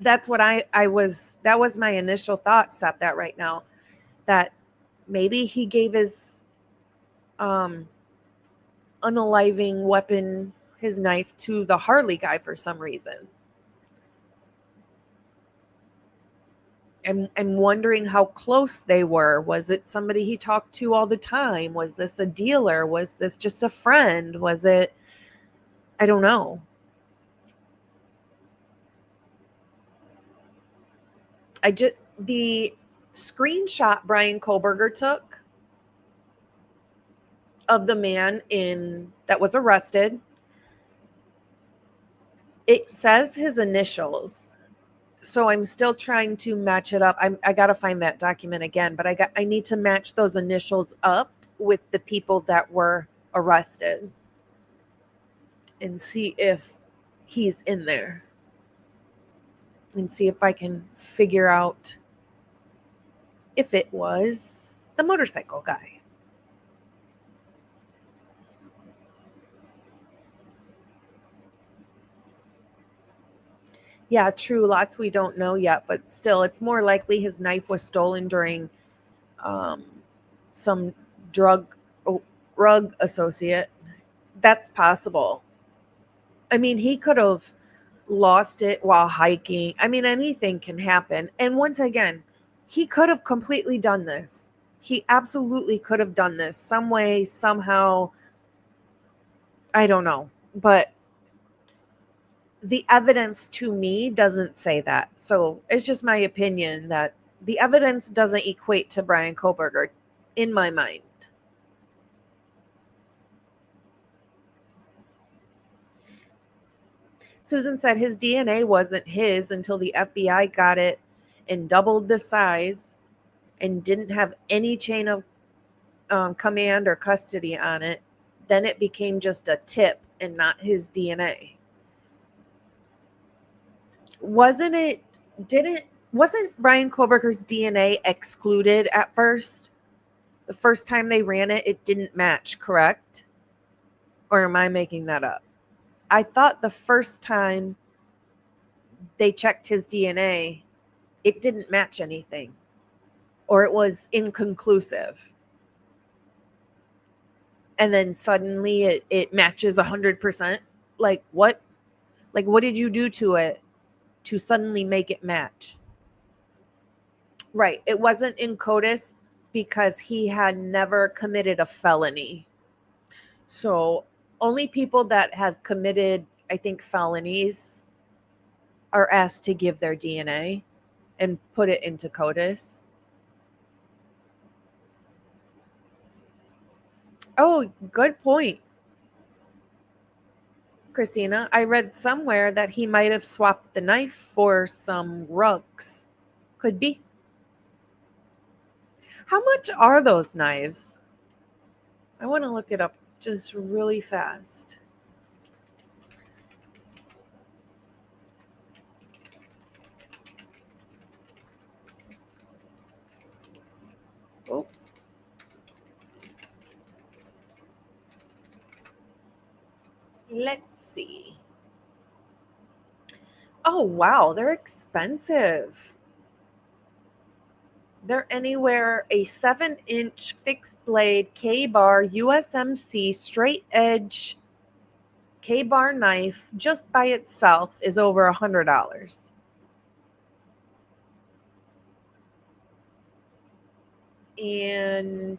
Speaker 1: That's what that was my initial thought. Stop that right now. That maybe he gave his unaliving weapon, his knife, to the Harley guy for some reason. I'm wondering how close they were. Was it somebody he talked to all the time? Was this a dealer? Was this just a friend? Was it I don't know. The screenshot Brian Kohberger took of the man that was arrested, it says his initials. So I'm still trying to match it up. I got to find that document again, but I need to match those initials up with the people that were arrested and see if he's in there and see if I can figure out if it was the motorcycle guy. Yeah, true. Lots we don't know yet, but still, it's more likely his knife was stolen during some drug associate. That's possible. I mean, he could have lost it while hiking. I mean, anything can happen. And once again, he could have completely done this. He absolutely could have done this some way, somehow. I don't know. But the evidence to me doesn't say that. So it's just my opinion that the evidence doesn't equate to Brian Kohberger in my mind. Susan said his DNA wasn't his until the FBI got it and doubled the size and didn't have any chain of command or custody on it. Then it became just a tip and not his DNA. Wasn't Brian Kohberger's DNA excluded at first? The first time they ran it, it didn't match, correct? Or am I making that up? I thought the first time they checked his DNA, it didn't match anything, or it was inconclusive. And then suddenly it matches 100%. Like what? Like what did you do to it to suddenly make it match? Right. It wasn't in CODIS because he had never committed a felony. So only people that have committed, I think, felonies are asked to give their DNA and put it into CODIS. Oh, good point, Christina. I read somewhere that he might have swapped the knife for some rugs. Could be. How much are those knives? I want to look it up just really fast. Oh. Let's see. Oh, wow. They're expensive. They're anywhere a 7-inch fixed blade K-bar USMC straight edge K-bar knife just by itself is over $100. And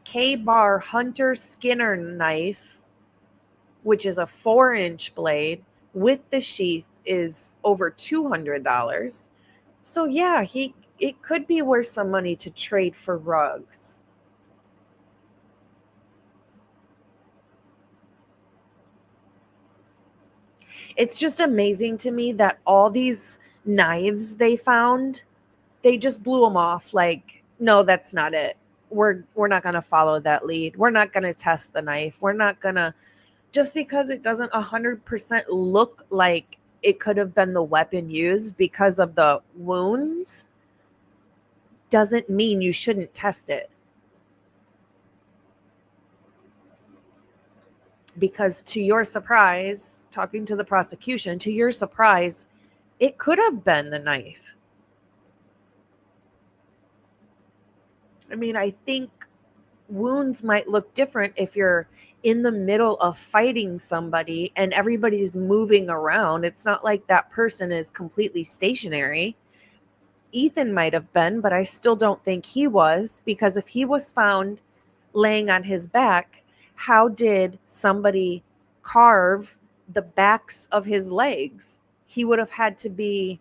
Speaker 1: K-bar Hunter Skinner knife, which is a 4-inch blade with the sheath, is over $200. So yeah, it could be worth some money to trade for rugs. It's just amazing to me that all these knives they found, they just blew them off like, no, that's not it. We're not going to follow that lead. We're not going to test the knife. We're not going to, just because it doesn't 100% look like it could have been the weapon used because of the wounds, doesn't mean you shouldn't test it. Because to your surprise, talking to the prosecution, to your surprise, it could have been the knife. I mean, I think wounds might look different if you're in the middle of fighting somebody and everybody's moving around. It's not like that person is completely stationary. Ethan might have been, but I still don't think he was, because if he was found laying on his back, How did somebody carve the backs of his legs? He would have had to be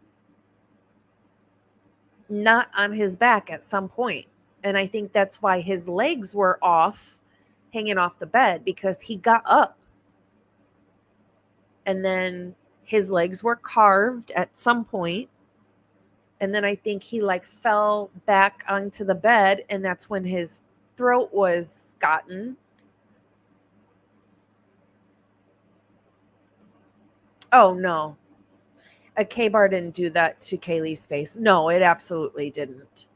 Speaker 1: not on his back at some point. And I think that's why his legs were off, hanging off the bed, because he got up and then his legs were carved at some point. And then I think he like fell back onto the bed, and that's when his throat was gotten. Oh no, a K-bar didn't do that to Kaylee's face. No, it absolutely didn't.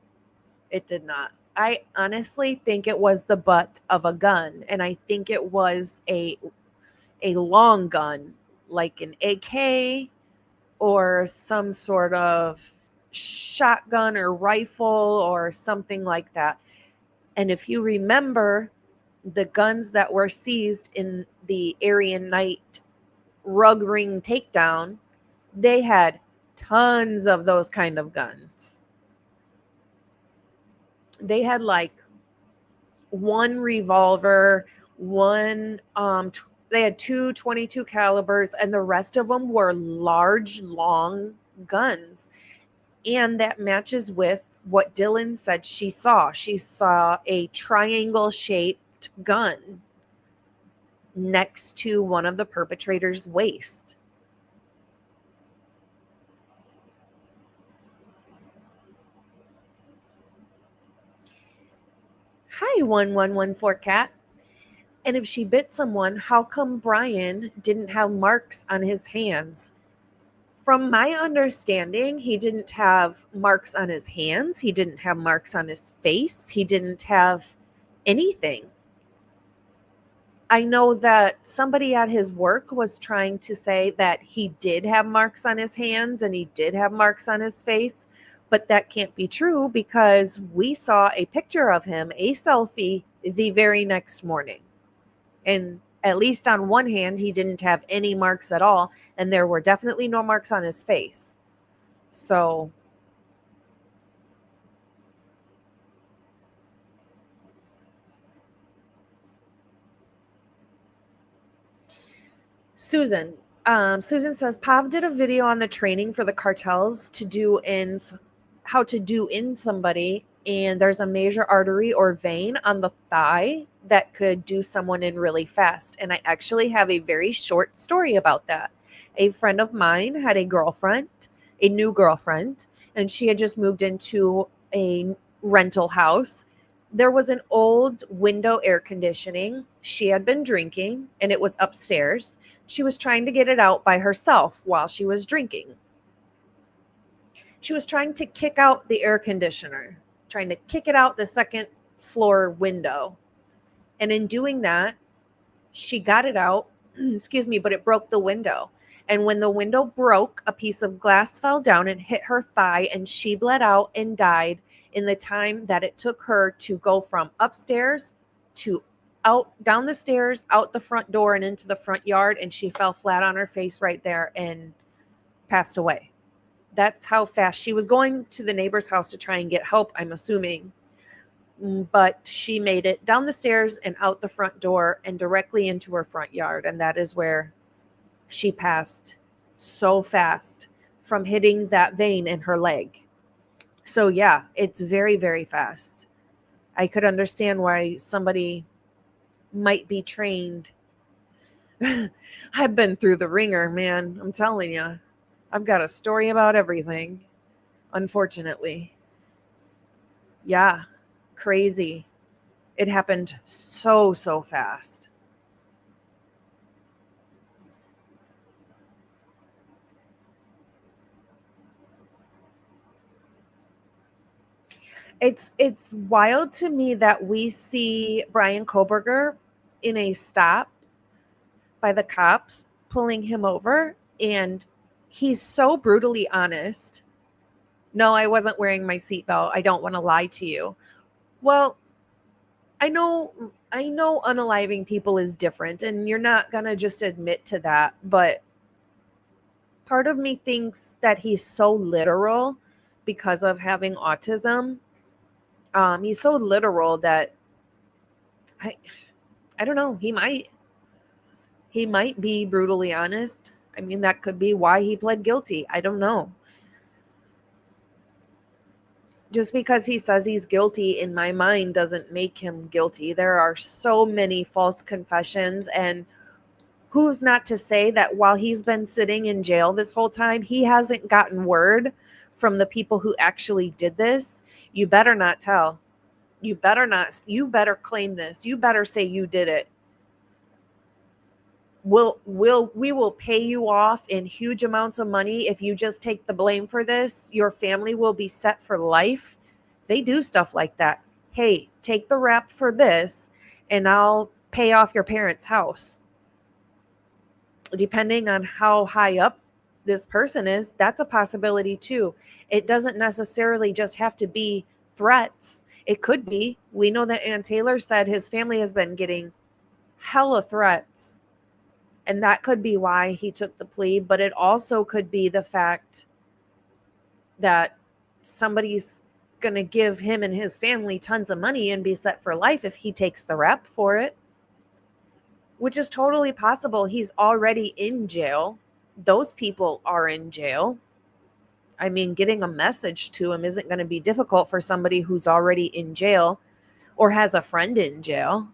Speaker 1: It did not. I honestly think it was the butt of a gun, and I think it was a long gun, like an AK or some sort of shotgun or rifle or something like that. And if you remember, the guns that were seized in the Aryan Knight rug ring takedown, they had tons of those kind of guns. They had like one revolver, they had two 22 calibers, and the rest of them were large, long guns. And that matches with what Dylan said she saw. She saw a triangle shaped gun next to one of the perpetrator's waist. Hi, 1114 cat. And if she bit someone, how come Brian didn't have marks on his hands? From my understanding, he didn't have marks on his hands. He didn't have marks on his face. He didn't have anything. I know that somebody at his work was trying to say that he did have marks on his hands and he did have marks on his face, but that can't be true because we saw a picture of him, a selfie, the very next morning. And at least on one hand, he didn't have any marks at all, and there were definitely no marks on his face. So Susan. Susan says Pav did a video on the training for the cartels to do in how to do in somebody, and there's a major artery or vein on the thigh that could do someone in really fast. And I actually have a very short story about that. A friend of mine had a girlfriend, a new girlfriend, and she had just moved into a rental house. There was an old window air conditioning. She had been drinking, and it was upstairs. She was trying to get it out by herself while she was drinking. She was trying to kick out the air conditioner, trying to kick it out the second floor window. And in doing that, she got it out, excuse me, but it broke the window. And when the window broke, a piece of glass fell down and hit her thigh, and she bled out and died in the time that it took her to go from upstairs to out, down the stairs, out the front door, and into the front yard. And she fell flat on her face right there and passed away. That's how fast she was going to the neighbor's house to try and get help, I'm assuming. But she made it down the stairs and out the front door and directly into her front yard. And that is where she passed so fast from hitting that vein in her leg. So yeah, it's very, very fast. I could understand why somebody might be trained. I've been through the ringer, man. I'm telling you. I've got a story about everything, unfortunately. Yeah, crazy. It happened so, so fast. It's wild to me that we see Brian Kohberger in a stop by the cops pulling him over, and he's so brutally honest. No, I wasn't wearing my seatbelt. I don't want to lie to you. Well, I know unaliving people is different, and you're not going to just admit to that, but part of me thinks that he's so literal because of having autism. He's so literal that I I don't know. He might be brutally honest. I mean, that could be why he pled guilty. I don't know. Just because he says he's guilty in my mind doesn't make him guilty. There are so many false confessions, and who's not to say that while he's been sitting in jail this whole time, he hasn't gotten word from the people who actually did this. You better not tell. You better not. You better claim this. You better say you did it. We will pay you off in huge amounts of money if you just take the blame for this. Your family will be set for life. They do stuff like that. Hey, take the rap for this and I'll pay off your parents' house. Depending on how high up this person is, that's a possibility too. It doesn't necessarily just have to be threats. It could be. We know that Ann Taylor said his family has been getting hella threats. And that could be why he took the plea, but it also could be the fact that somebody's going to give him and his family tons of money and be set for life if he takes the rap for it, which is totally possible. He's already in jail. Those people are in jail. I mean, getting a message to him isn't going to be difficult for somebody who's already in jail or has a friend in jail.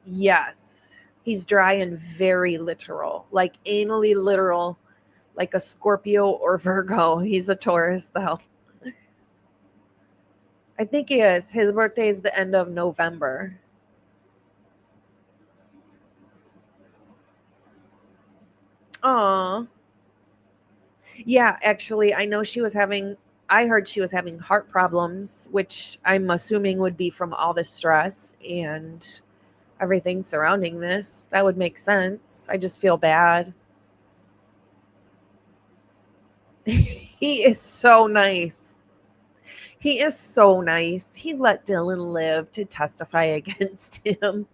Speaker 1: Yes, he's dry and very literal, like anally literal, like a Scorpio or Virgo. He's a Taurus, though. I think he is. His birthday is the end of November. Aw. Yeah, actually, I heard she was having heart problems, which I'm assuming would be from all the stress and everything surrounding this. That would make sense. I just feel bad. He is so nice. He is so nice. He let Dylan live to testify against him.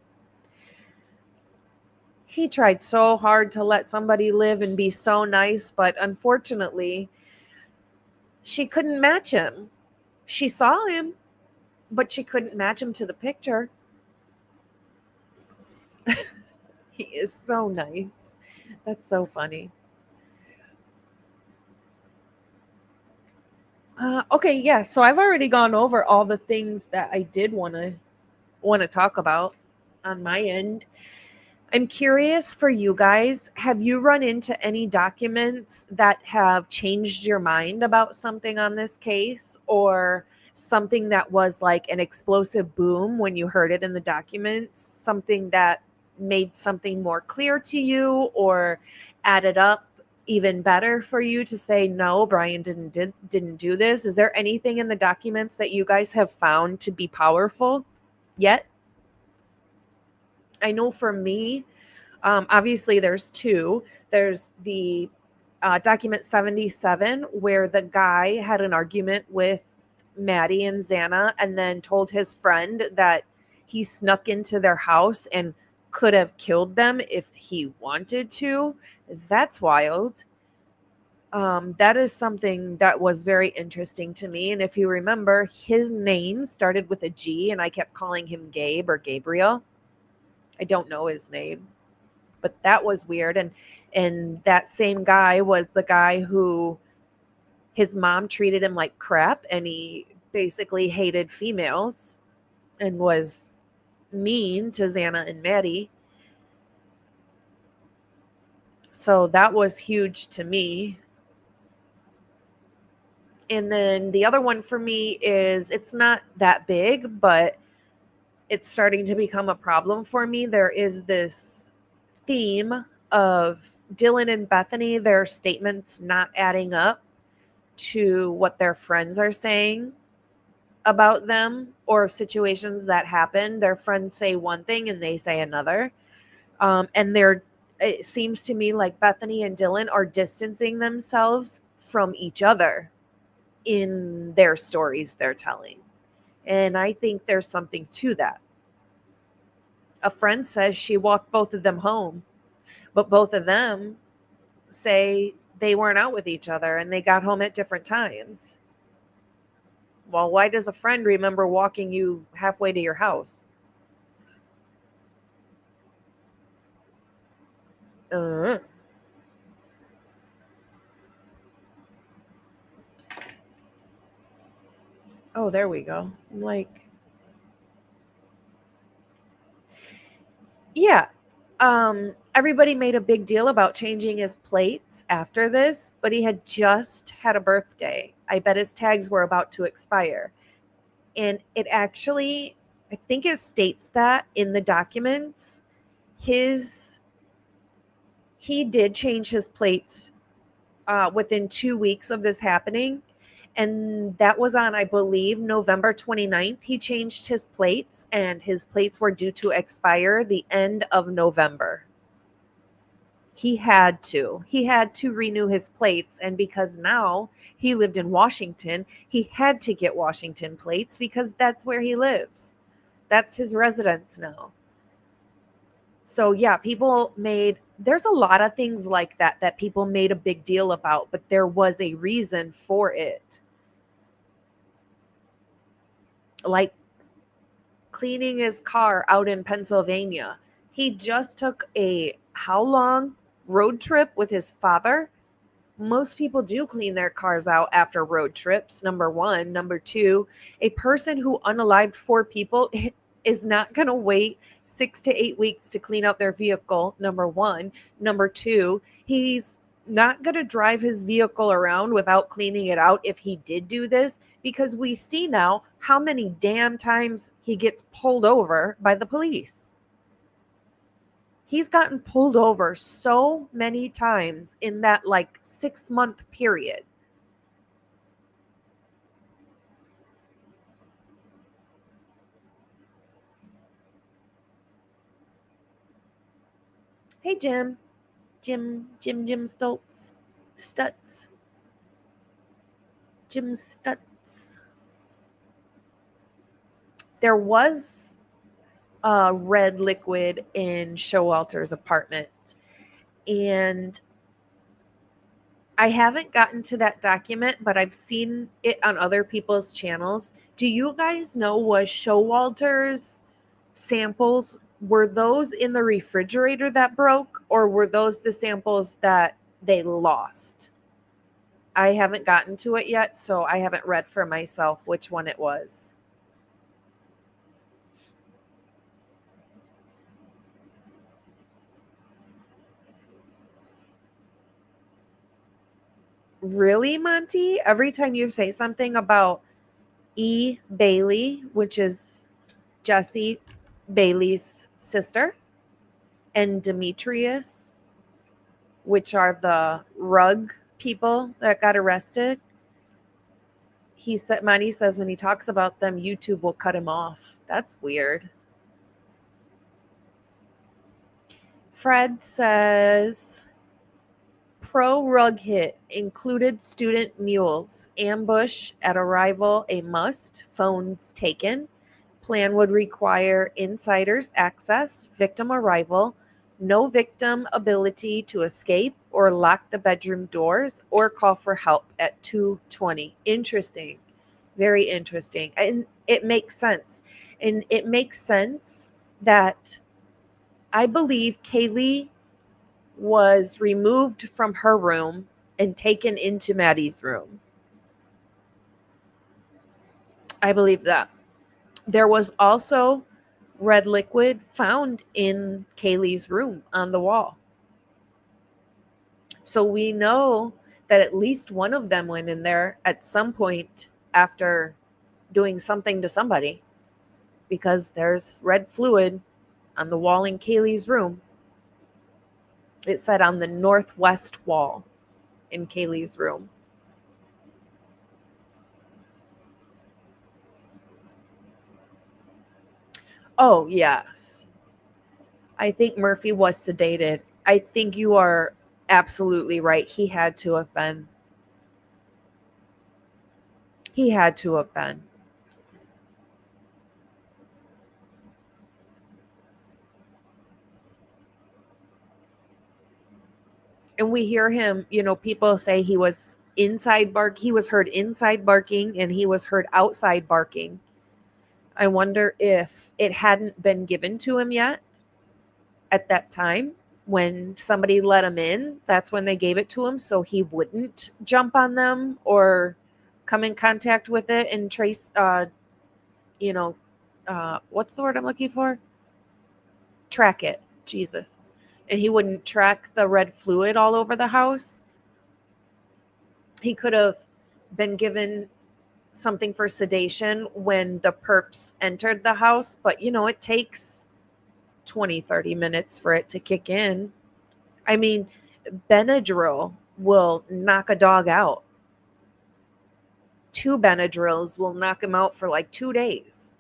Speaker 1: He tried so hard to let somebody live and be so nice, but unfortunately, she couldn't match him. She saw him, but she couldn't match him to the picture. He is so nice. That's so funny. Okay, yeah. So I've already gone over all the things that I did want to talk about on my end. I'm curious for you guys. Have you run into any documents that have changed your mind about something on this case, or something that was like an explosive boom when you heard it in the documents? Something that made something more clear to you or added up even better for you to say, no, Brian didn't do this? Is there anything in the documents that you guys have found to be powerful yet? I know for me, obviously there's two. There's the document 77, where the guy had an argument with Maddie and Xana and then told his friend that he snuck into their house and could have killed them if he wanted to. That's wild. That is something that was very interesting to me. And if you remember, his name started with a G, and I kept calling him Gabe or Gabriel. I don't know his name, but that was weird. And that same guy was the guy who his mom treated him like crap, and he basically hated females and was mean to Xana and Maddie. So that was huge to me. And then the other one for me is, it's not that big, but it's starting to become a problem for me. There is this theme of Dylan and Bethany, their statements not adding up to what their friends are saying about them, or situations that happen. Their friends say one thing and they say another. And it seems to me like Bethany and Dylan are distancing themselves from each other in their stories they're telling. And I think there's something to that. A friend says she walked both of them home, but both of them say they weren't out with each other and they got home at different times. Well, why does a friend remember walking you halfway to your house? Uh, oh, there we go. Like, yeah. Everybody made a big deal about changing his plates after this, but he had just had a birthday. I bet his tags were about to expire. And it actually, I think it states that in the documents, his he did change his plates within 2 weeks of this happening. And that was on, I believe, November 29th. He changed his plates, and his plates were due to expire the end of November. He had to. He had to renew his plates. And because now he lived in Washington, he had to get Washington plates because that's where he lives. That's his residence now. So yeah, there's a lot of things like that that people made a big deal about, but there was a reason for it. Like cleaning his car out in Pennsylvania. He just took a how long road trip with his father. Most people do clean their cars out after road trips, number one. Number two, a person who unalived four people is not going to wait 6 to 8 weeks to clean out their vehicle, number one. Number two, he's not going to drive his vehicle around without cleaning it out if he did do this, because we see now how many damn times he gets pulled over by the police. He's gotten pulled over so many times in that like 6 month period. Hey, Jim. Jim Stoltz. Stutz. Jim Stutz. There was red liquid in Showalter's apartment. And I haven't gotten to that document, but I've seen it on other people's channels. Do you guys know, was Showalter's samples, were those in the refrigerator that broke, or were those the samples that they lost? I haven't gotten to it yet, so I haven't read for myself which one it was. Really, Monty? Every time you say something about E. Bailey, which is Jesse Bailey's sister, and Demetrius, which are the rug people that got arrested, Monty says when he talks about them, YouTube will cut him off. That's weird. Fred says pro rug hit included student mules. Ambush at arrival a must. Phones taken. Plan would require insiders access. Victim arrival. No victim ability to escape or lock the bedroom doors or call for help at 2:20. Interesting. Very interesting. And it makes sense. And it makes sense that I believe Kaylee was removed from her room and taken into Maddie's room. I believe that. There was also red liquid found in Kaylee's room on the wall. So we know that at least one of them went in there at some point after doing something to somebody, because there's red fluid on the wall in Kaylee's room. It said on the northwest wall in Kaylee's room. Oh, yes. I think Murphy was sedated. I think you are absolutely right. He had to have been. He had to have been. And we hear him, people say he was he was heard inside barking and he was heard outside barking. I wonder if it hadn't been given to him yet at that time. When somebody let him in, that's when they gave it to him so he wouldn't jump on them or come in contact with it and trace, what's the word I'm looking for? Track it. Jesus. And he wouldn't track the red fluid all over the house. He could have been given something for sedation when the perps entered the house, but it takes 20-30 minutes for it to kick in. I mean, Benadryl will knock a dog out. 2 Benadryls will knock him out for like 2 days.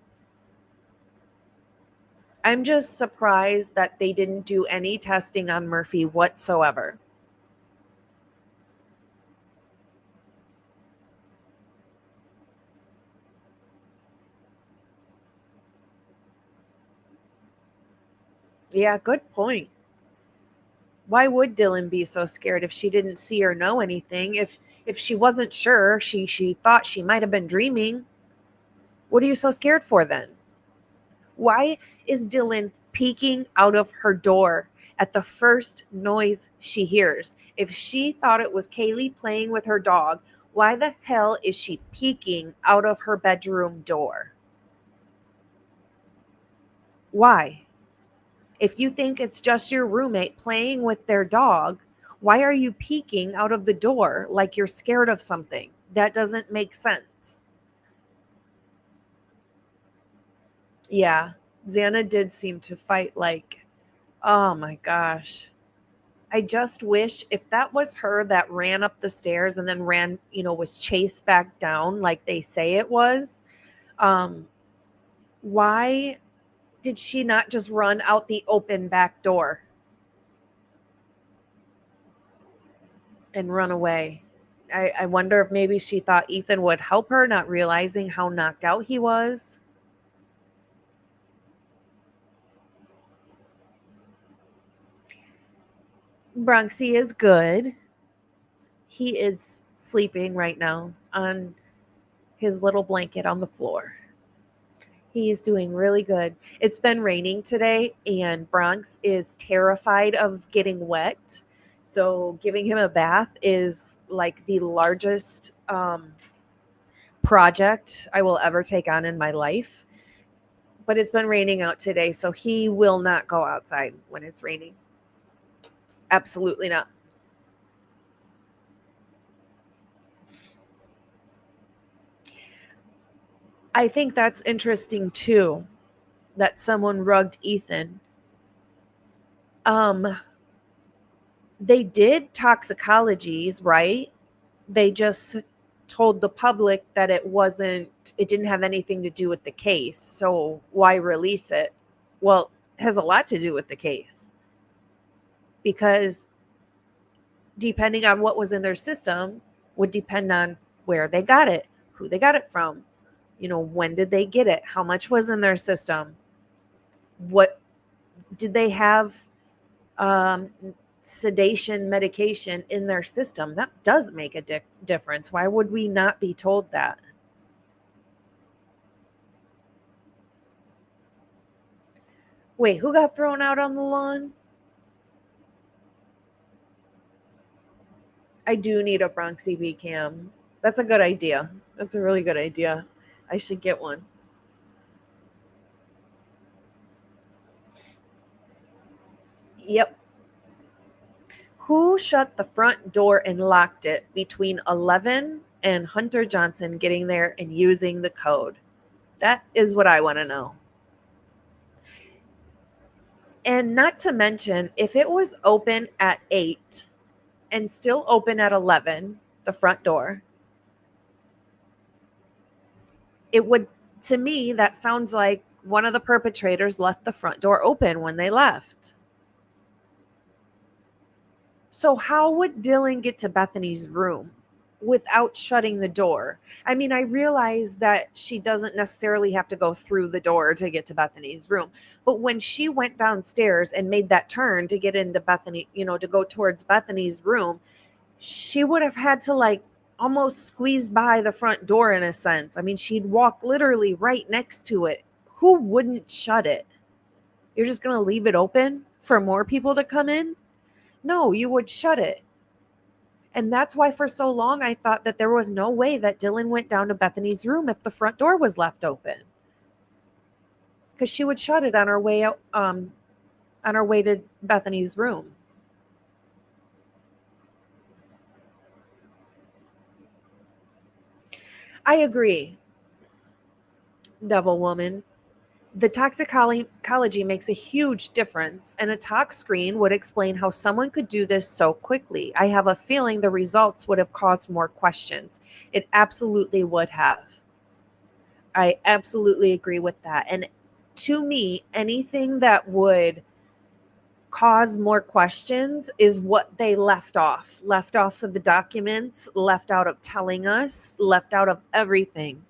Speaker 1: I'm just surprised that they didn't do any testing on Murphy whatsoever. Yeah, good point. Why would Dylan be so scared if she didn't see or know anything? If she wasn't sure, she thought she might have been dreaming. What are you so scared for then? Why is Dylan peeking out of her door at the first noise she hears? If she thought it was Kaylee playing with her dog, why the hell is she peeking out of her bedroom door? Why? If you think it's just your roommate playing with their dog, why are you peeking out of the door like you're scared of something? That doesn't make sense. Yeah, Xana did seem to fight like, oh my gosh. I just wish if that was her that ran up the stairs and then ran, was chased back down like they say it was, why did she not just run out the open back door and run away? I wonder if maybe she thought Ethan would help her, not realizing how knocked out he was. Bronxy is good. He is sleeping right now on his little blanket on the floor. He's doing really good. It's been raining today, and Bronx is terrified of getting wet. So giving him a bath is like the largest project I will ever take on in my life. But it's been raining out today, so he will not go outside when it's raining. Absolutely not. I think that's interesting too, that someone rugged Ethan. They did toxicologies, right? They just told the public that it didn't have anything to do with the case. So why release it? Well, it has a lot to do with the case. Because depending on what was in their system would depend on where they got it, who they got it from, when did they get it, how much was in their system, what did they have, sedation medication in their system. That does make a difference. Why would we not be told that? Wait, who got thrown out on the lawn? I do need a Bronx EV cam. That's a good idea. That's a really good idea. I should get one. Yep. Who shut the front door and locked it between 11 and Hunter Johnson getting there and using the code? That is what I want to know. And not to mention, if it was open at 8 and still open at 11, the front door, it would, to me, that sounds like one of the perpetrators left the front door open when they left. So how would Dylan get to Bethany's room without shutting the door? I mean, I realize that she doesn't necessarily have to go through the door to get to Bethany's room. But when she went downstairs and made that turn to get into Bethany, to go towards Bethany's room, she would have had to almost squeezed by the front door in a sense. I mean, she'd walk literally right next to it. Who wouldn't shut it? You're just going to leave it open for more people to come in? No, you would shut it. And that's why for so long I thought that there was no way that Dylan went down to Bethany's room if the front door was left open. Because she would shut it on her way out, on her way to Bethany's room. I agree, Devil Woman. The toxicology makes a huge difference, and a tox screen would explain how someone could do this so quickly. I have a feeling the results would have caused more questions. It absolutely would have. I absolutely agree with that. And to me, anything that would cause more questions is what they left off of the documents, left out of telling us, left out of everything.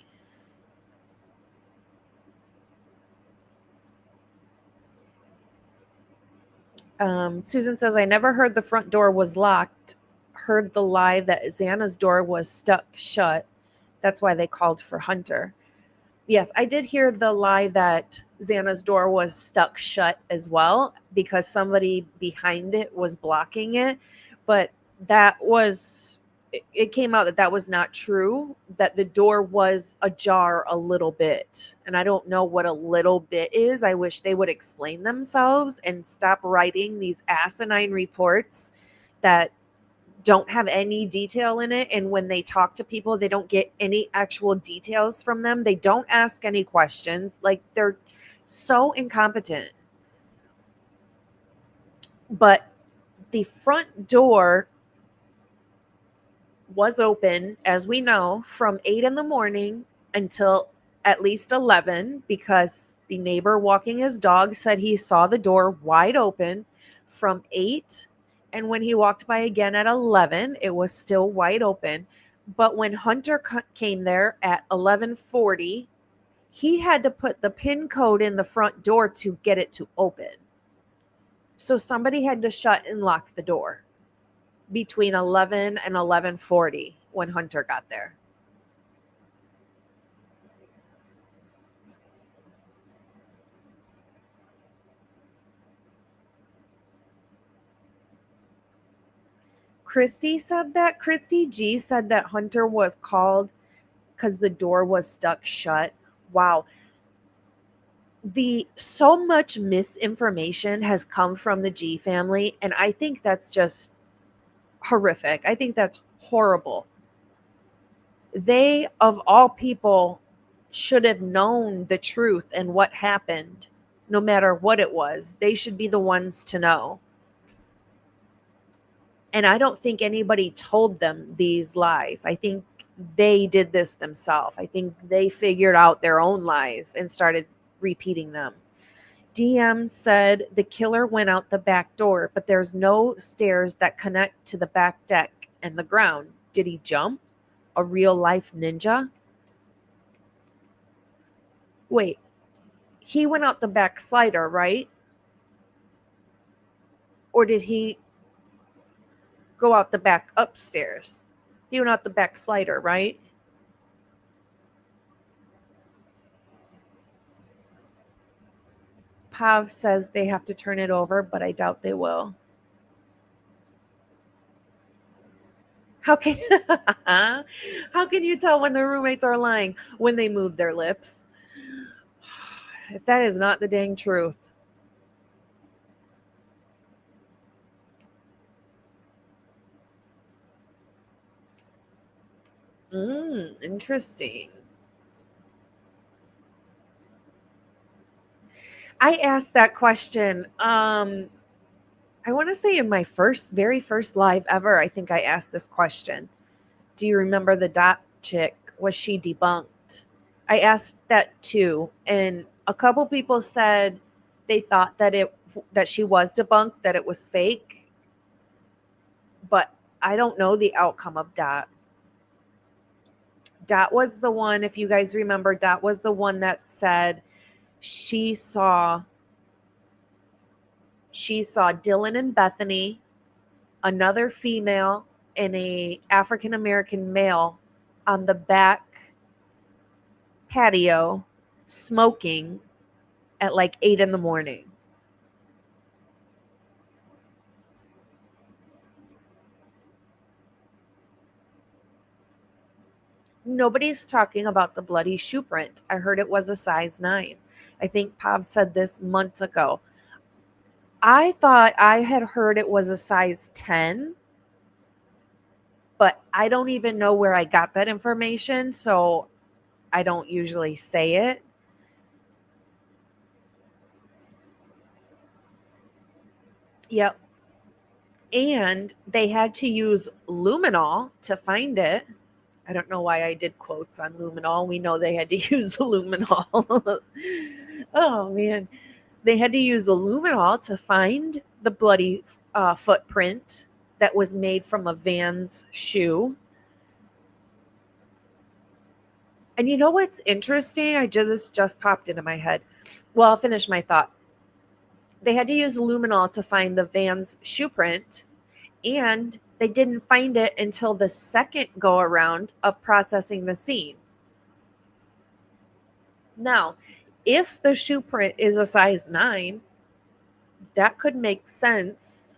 Speaker 1: Susan says, I never heard the front door was locked. Heard the lie that Xana's door was stuck shut. That's why they called for Hunter. Yes, I did hear the lie that Xana's door was stuck shut as well because somebody behind it was blocking it. But it came out that that was not true, that the door was ajar a little bit. And I don't know what a little bit is. I wish they would explain themselves and stop writing these asinine reports that don't have any detail in it. And when they talk to people, they don't get any actual details from them. They don't ask any questions. Like, they're so incompetent. But the front door was open, as we know, from 8 in the morning until at least 11, because the neighbor walking his dog said he saw the door wide open from 8. And when he walked by again at 11, it was still wide open. But when Hunter came there at 11:40, he had to put the PIN code in the front door to get it to open. So somebody had to shut and lock the door between 11 and 11:40 when Hunter got there. Christy said that. Christy G said that Hunter was called because the door was stuck shut. Wow. So much misinformation has come from the G family, and I think that's just horrific. I think that's horrible. They, of all people, should have known the truth and what happened, no matter what it was. They should be the ones to know. And I don't think anybody told them these lies. I think they did this themselves. I think they figured out their own lies and started repeating them. DM said the killer went out the back door, but there's no stairs that connect to the back deck and the ground. Did he jump? A real life ninja? Wait, he went out the back slider, right? Or did he go out the back upstairs? He went out the back slider, right? Pav says they have to turn it over, but I doubt they will. How can how can you tell when the roommates are lying? When they move their lips. If that is not the dang truth. Interesting. I asked that question. I want to say in my very first live ever, I think I asked this question. Do you remember the dot chick? Was she debunked? I asked that too, and a couple people said they thought that she was debunked, that it was fake. But I don't know the outcome of Dot. Dot was the one, if you guys remember, Dot was the one that said she saw Dylan and Bethany, another female, and a African American male on the back patio smoking at like 8 in the morning. Nobody's talking about the bloody shoe print. I heard it was a size 9. I think Pav said this months ago. I thought I had heard it was a size 10, but I don't even know where I got that information, so I don't usually say it. Yep. And they had to use luminol to find it. I don't know why I did quotes on luminol. We know they had to use luminol. Oh, man. They had to use luminol to find the bloody footprint that was made from a Vans shoe. And you know what's interesting? This just popped into my head. Well, I'll finish my thought. They had to use luminol to find the Vans shoe print, and they didn't find it until the second go around of processing the scene. Now, if the shoe print is a size 9, that could make sense.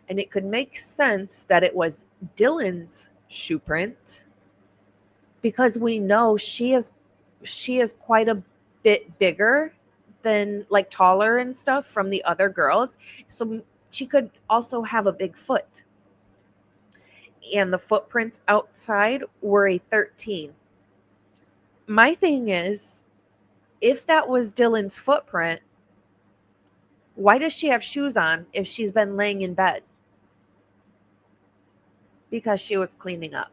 Speaker 1: And it could make sense that it was Dylan's shoe print, because we know she is quite a bit bigger than, like, taller and stuff from the other girls. So she could also have a big foot. And the footprints outside were a 13. My thing is, if that was Dylan's footprint, why does she have shoes on if she's been laying in bed? Because she was cleaning up.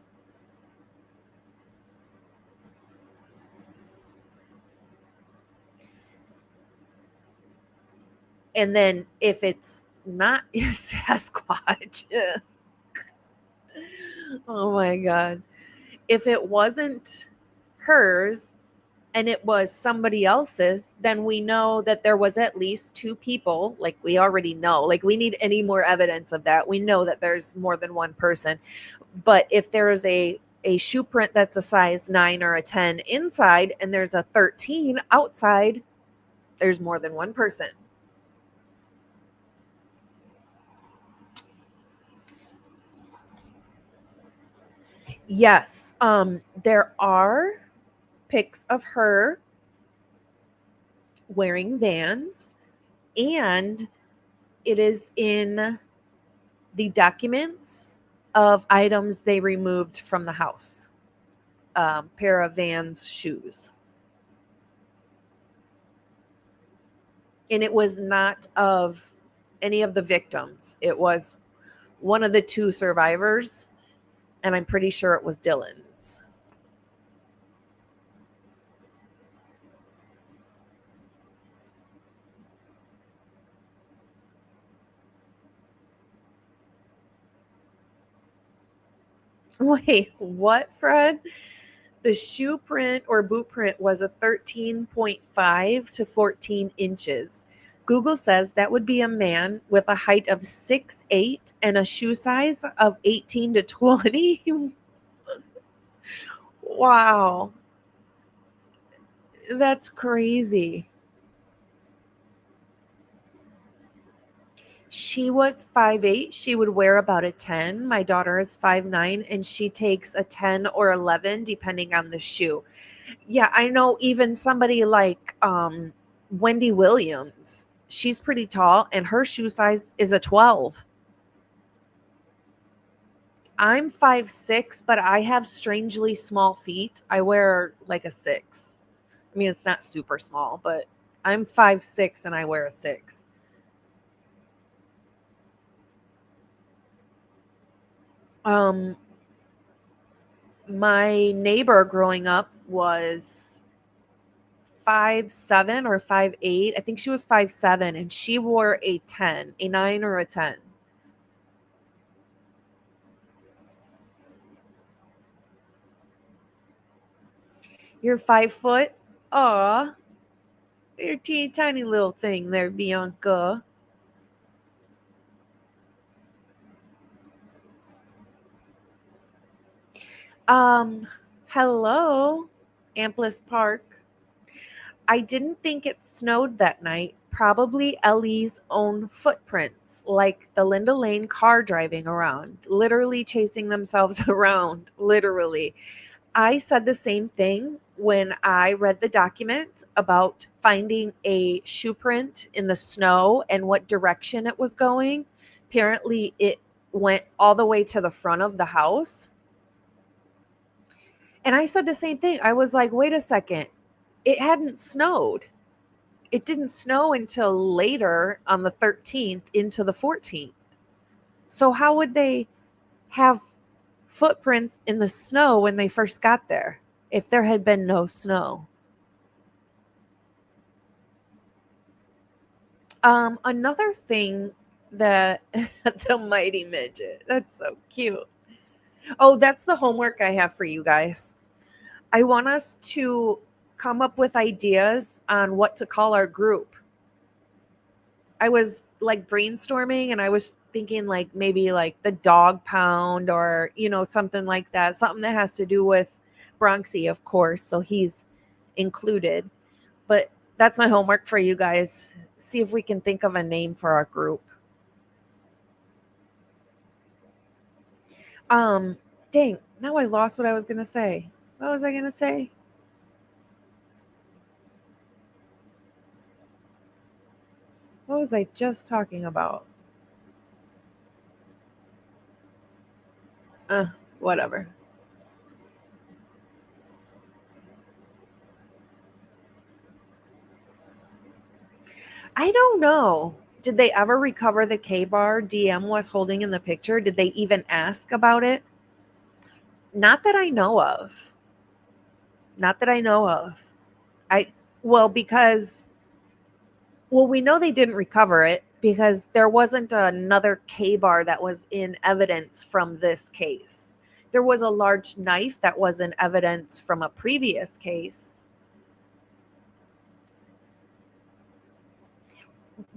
Speaker 1: And then if it's not Sasquatch, oh my God. If it wasn't hers and it was somebody else's, then we know that there was at least 2 people. Like, we already know. Like, we need any more evidence of that. We know that there's more than one person. But if there is a shoe print that's a size 9 or a 10 inside and there's a 13 outside, there's more than one person. Yes, there are pics of her wearing Vans, and it is in the documents of items they removed from the house. Pair of Vans shoes. And it was not of any of the victims. It was one of the 2 survivors, and I'm pretty sure it was Dylan's. Wait, what, Fred? The shoe print or boot print was a 13.5 to 14 inches. Google says that would be a man with a height of 6'8" and a shoe size of 18 to 20. Wow. That's crazy. She was 5'8". She would wear about a 10. My daughter is 5'9", and she takes a 10 or 11 depending on the shoe. Yeah, I know even somebody like Wendy Williams. She's pretty tall, and her shoe size is a 12. I'm 5'6", but I have strangely small feet. I wear like a 6. I mean, it's not super small, but I'm 5'6" and I wear a 6. Um, my neighbor growing up was 5'7" or 5'8". I think she was 5'7", and she wore a 10, a 9 or a 10. You're 5 foot? Aw, you're a teeny tiny little thing there, Bianca. Um, Hello, Ampless Park. I didn't think it snowed that night. Probably Ellie's own footprints, like the Linda Lane car driving around, literally chasing themselves around, literally. I said the same thing when I read the document about finding a shoe print in the snow and what direction it was going. Apparently, it went all the way to the front of the house. And I said the same thing. I was like, wait a second. It hadn't snowed. It didn't snow until later on the 13th into the 14th. So, how would they have footprints in the snow when they first got there if there had been no snow? Another thing that the mighty midget, that's so cute. Oh, that's the homework I have for you guys. I want us to come up with ideas on what to call our group. I was like brainstorming and I was thinking like maybe like the dog pound or, something like that, something that has to do with Bronxy, of course. So he's included. But that's my homework for you guys. See if we can think of a name for our group. Um, Dang, now I lost what I was gonna say. What was I gonna say? What was I just talking about? Uh, Whatever. I don't know. Did they ever recover the K bar DM was holding in the picture? Did they even ask about it? Not that I know of. Not that I know of. I well because we know they didn't recover it because there wasn't another K bar that was in evidence from this case. There was a large knife that was in evidence from a previous case.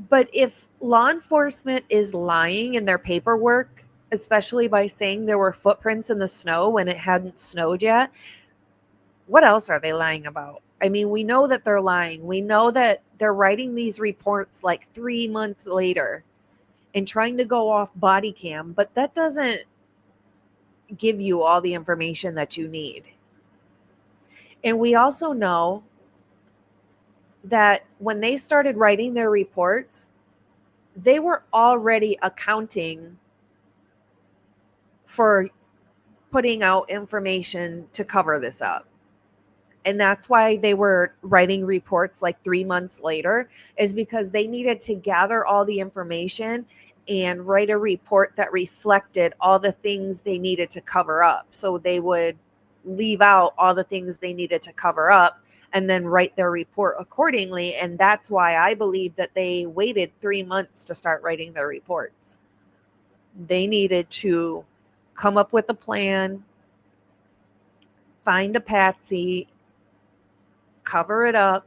Speaker 1: But if law enforcement is lying in their paperwork, especially by saying there were footprints in the snow when it hadn't snowed yet, what else are they lying about? I mean, we know that they're lying. We know that they're writing these reports like 3 months later and trying to go off body cam, but that doesn't give you all the information that you need. And we also know that when they started writing their reports, they were already accounting for putting out information to cover this up. And that's why they were writing reports like 3 months later, is because they needed to gather all the information and write a report that reflected all the things they needed to cover up. So they would leave out all the things they needed to cover up and then write their report accordingly. And that's why I believe that they waited 3 months to start writing their reports. They needed to come up with a plan, find a patsy, cover it up.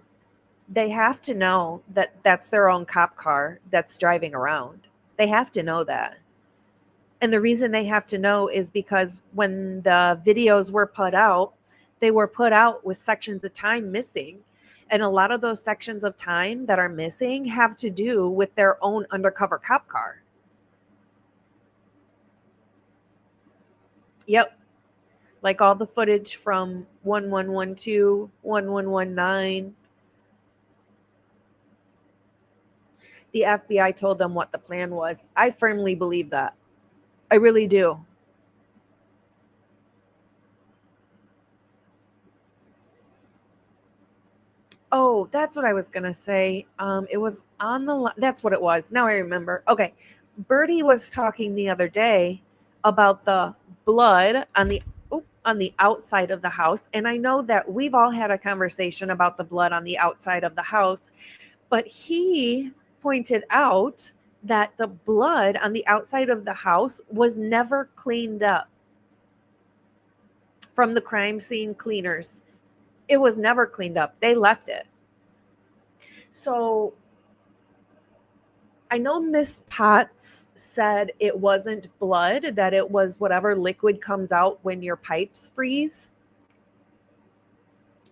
Speaker 1: They have to know that that's their own cop car that's driving around. They have to know that. And the reason they have to know is because when the videos were put out, they were put out with sections of time missing. And a lot of those sections of time that are missing have to do with their own undercover cop car. Yep. Like all the footage from 1112, 1119. The FBI told them what the plan was. I firmly believe that. I really do. Oh, that's what I was gonna say. It was on the. That's what it was. Now I remember. Okay, Bertie was talking the other day about the blood on the outside of the house, and I know that we've all had a conversation about the blood on the outside of the house, but he pointed out that the blood on the outside of the house was never cleaned up from the crime scene cleaners. It was never cleaned up. They left it. So I know Miss Potts said it wasn't blood, that it was whatever liquid comes out when your pipes freeze.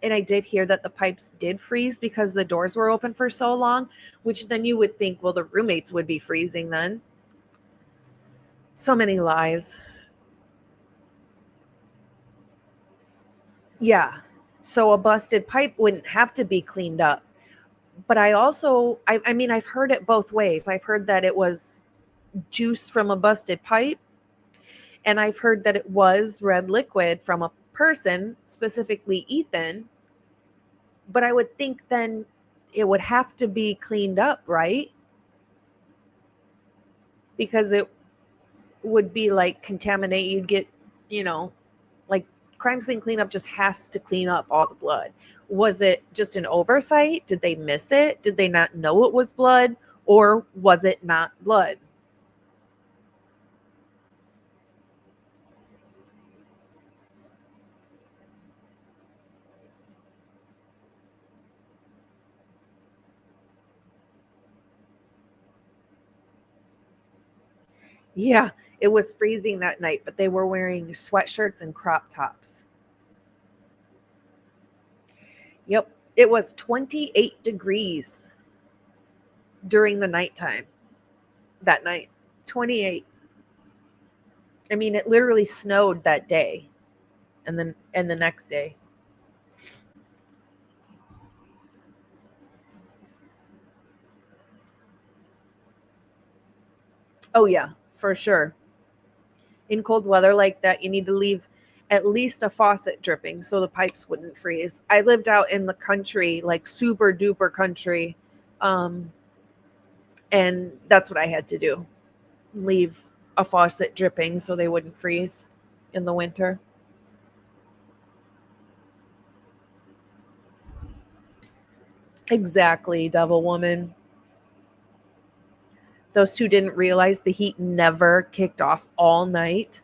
Speaker 1: And I did hear that the pipes did freeze because the doors were open for so long, which then you would think, well, the roommates would be freezing then. So many lies. Yeah. So a busted pipe wouldn't have to be cleaned up. But I mean, I've heard it both ways. I've heard that it was juice from a busted pipe, and I've heard that it was red liquid from a person, specifically Ethan. But I would think then it would have to be cleaned up, right? Because it would be like contaminate. You'd get, you know, like crime scene cleanup just has to clean up all the blood. Was it just an oversight? Did they miss it? Did they not know it was blood? Or was it not blood? Yeah, it was freezing that night, but they were wearing sweatshirts and crop tops. Yep, it was 28 degrees during the nighttime that night. 28. I mean, it literally snowed that day and the next day. Oh yeah, for sure. In cold weather like that, you need to leave at least a faucet dripping so the pipes wouldn't freeze. I lived out in the country, like super duper country, um, and that's what I had to do. Leave a faucet dripping so they wouldn't freeze in the winter. Exactly, Devil Woman. Those two didn't realize the heat never kicked off all night.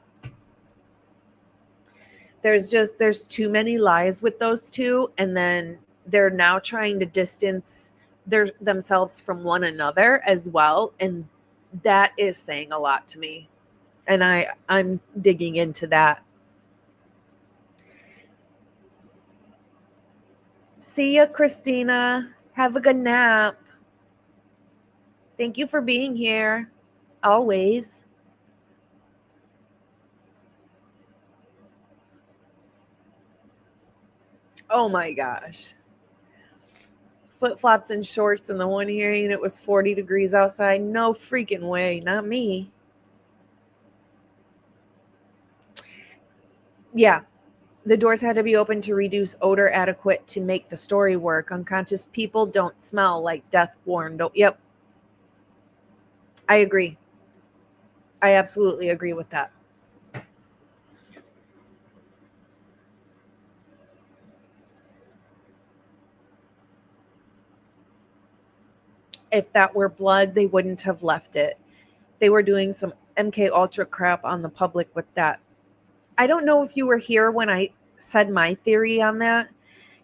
Speaker 1: There's too many lies with those two, and then they're now trying to distance themselves from one another as well, and that is saying a lot to me. And I'm digging into that. See ya, Christina. Have a good nap. Thank you for being here. Always. Oh my gosh. Flip flops and shorts in the one hearing it was 40 degrees outside. No freaking way. Not me. Yeah. The doors had to be open to reduce odor adequate to make the story work. Unconscious people don't smell like death warned. Yep. I agree. I absolutely agree with that. If that were blood, they wouldn't have left it. They were doing some MK Ultra crap on the public with that. I don't know if you were here when I said my theory on that.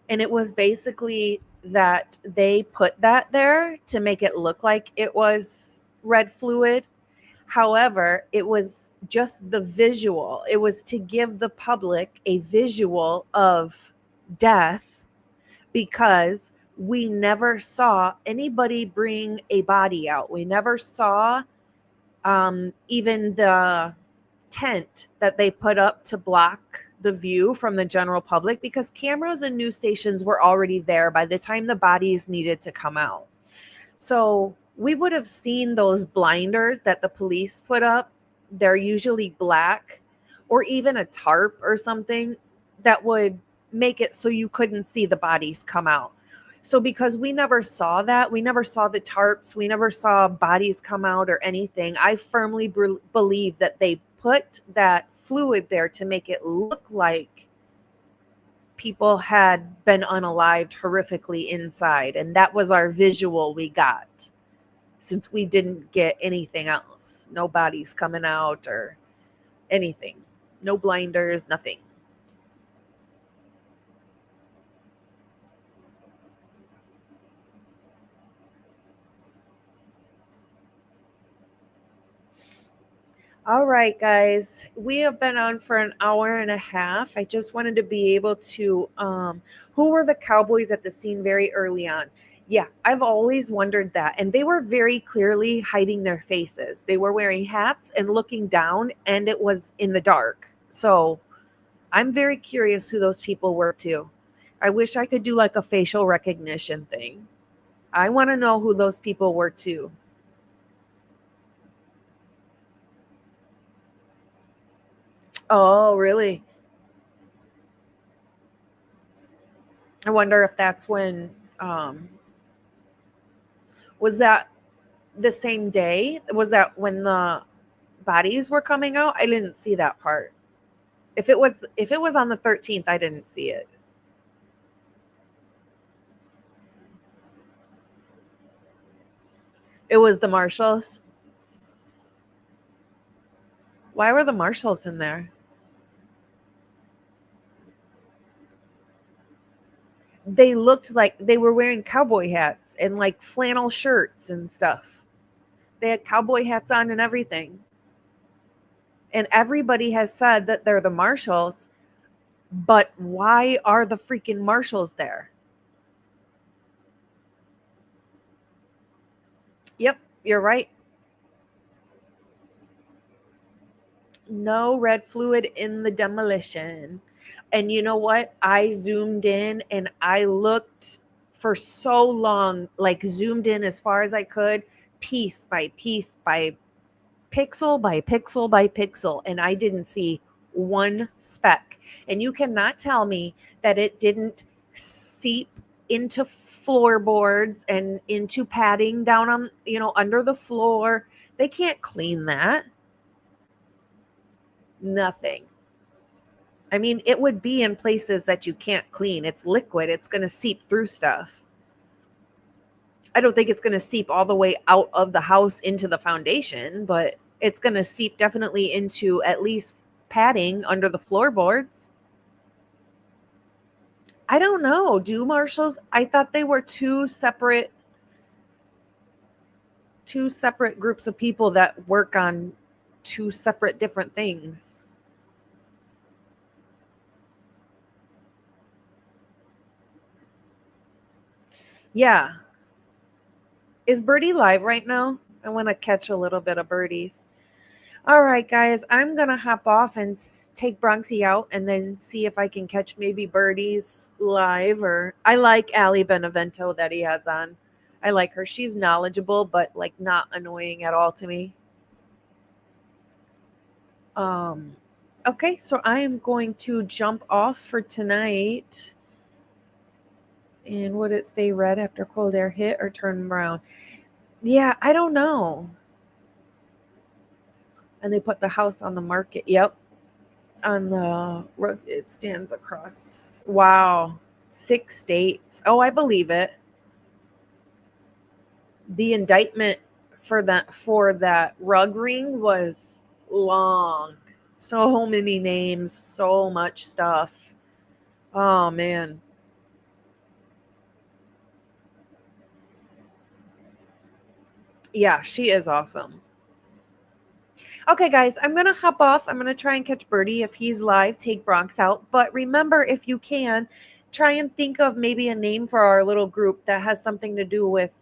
Speaker 1: And it was basically that they put that there to make it look like it was red fluid. However, it was just the visual. It was to give the public a visual of death because we never saw anybody bring a body out. We never saw even the tent that they put up to block the view from the general public because cameras and news stations were already there by the time the bodies needed to come out. So we would have seen those blinders that the police put up. They're usually black, or even a tarp or something that would make it so you couldn't see the bodies come out. So because we never saw that, we never saw the tarps, we never saw bodies come out or anything, I firmly believe that they put that fluid there to make it look like people had been unalived horrifically inside. And that was our visual we got since we didn't get anything else. No bodies coming out or anything. No blinders, nothing. All right, guys. We have been on for an hour and a half. I just wanted to be able to who were the cowboys at the scene very early on? Yeah, I've always wondered that. And they were very clearly hiding their faces. They were wearing hats and looking down, and it was in the dark. So I'm very curious who those people were too. I wish I could do like a facial recognition thing. I want to know who those people were too. Oh, really? I wonder if that's when was that the same day? Was that when the bodies were coming out? I didn't see that part. If it was on the 13th, I didn't see it. It was the marshals. Why were the marshals in there? They looked like they were wearing cowboy hats and like flannel shirts and stuff. They had cowboy hats on and everything. And everybody has said that they're the marshals, but why are the freaking marshals there? Yep, you're right. No red fluid in the demolition. And you know what? I zoomed in and I looked for so long, like zoomed in as far as I could, piece by piece by pixel by pixel by pixel, and I didn't see one speck. And you cannot tell me that it didn't seep into floorboards and into padding down on, under the floor. They can't clean that. Nothing. I mean, it would be in places that you can't clean. It's liquid, it's going to seep through stuff. I don't think it's going to seep all the way out of the house into the foundation, but it's going to seep definitely into at least padding under the floorboards. I don't know. Do marshals? I thought they were two separate groups of people that work on two separate different things. Yeah. Is Birdie live right now? I want to catch a little bit of birdies. All right, guys, I'm going to hop off and take Bronxy out and then see if I can catch maybe birdies live. Or I like Allie Benevento that he has on. I like her. She's knowledgeable, but like not annoying at all to me. Um, okay, so I am going to jump off for tonight. And would it stay red after cold air hit or turn brown? Yeah, I don't know. And they put the house on the market. Yep. On the road, it stands across. Wow. 6 states. Oh, I believe it. The indictment for that rug ring was long. So many names, so much stuff. Oh man. Yeah, she is awesome. Okay, guys, I'm going to hop off. I'm going to try and catch Birdie if he's live, take Bronx out. But remember, if you can, try and think of maybe a name for our little group that has something to do with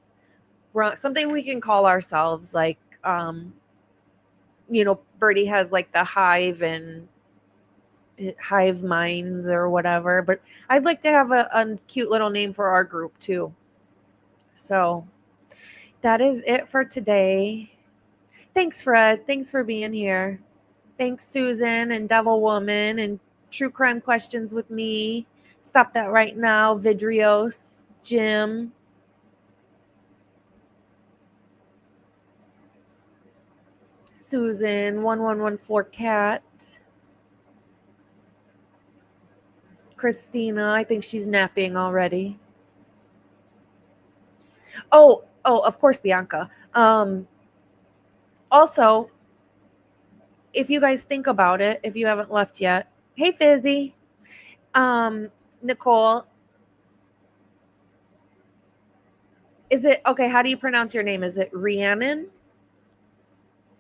Speaker 1: Bronx, something we can call ourselves. Like, Birdie has like the hive and hive minds or whatever. But I'd like to have a cute little name for our group too. So that is it for today. Thanks, Fred. Thanks for being here. Thanks, Susan and Devil Woman and True Crime Questions with me. Stop that right now. Vidrios, Jim, Susan, 1114 Cat, Christina. I think she's napping already. Oh, of course, Bianca. Also, if you guys think about it, if you haven't left yet, hey, Fizzy. Nicole, is it okay? How do you pronounce your name? Is it Rhiannon?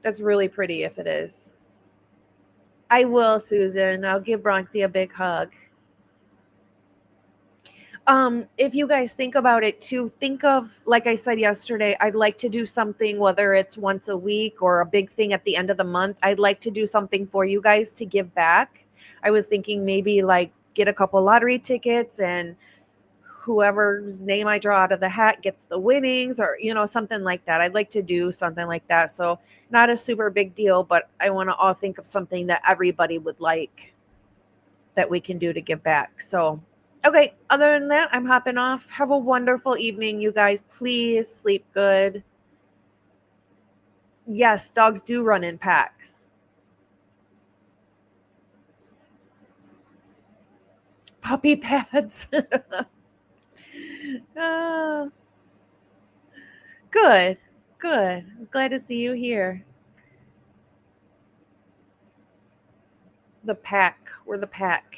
Speaker 1: That's really pretty if it is. I will, Susan. I'll give Bronxy a big hug. If you guys think about it too, think of, like I said yesterday, I'd like to do something, whether it's once a week or a big thing at the end of the month. I'd like to do something for you guys to give back. I was thinking maybe like get a couple lottery tickets, and whoever's name I draw out of the hat gets the winnings, or, something like that. I'd like to do something like that. So not a super big deal, but I want to all think of something that everybody would like that we can do to give back. So, okay, other than that, I'm hopping off. Have a wonderful evening, you guys. Please sleep good. Yes, dogs do run in packs. Puppy pads. uh, good, good. I'm glad to see you here. The pack. We're the pack.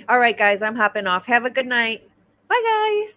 Speaker 1: All right, guys, I'm hopping off. Have a good night. Bye, guys.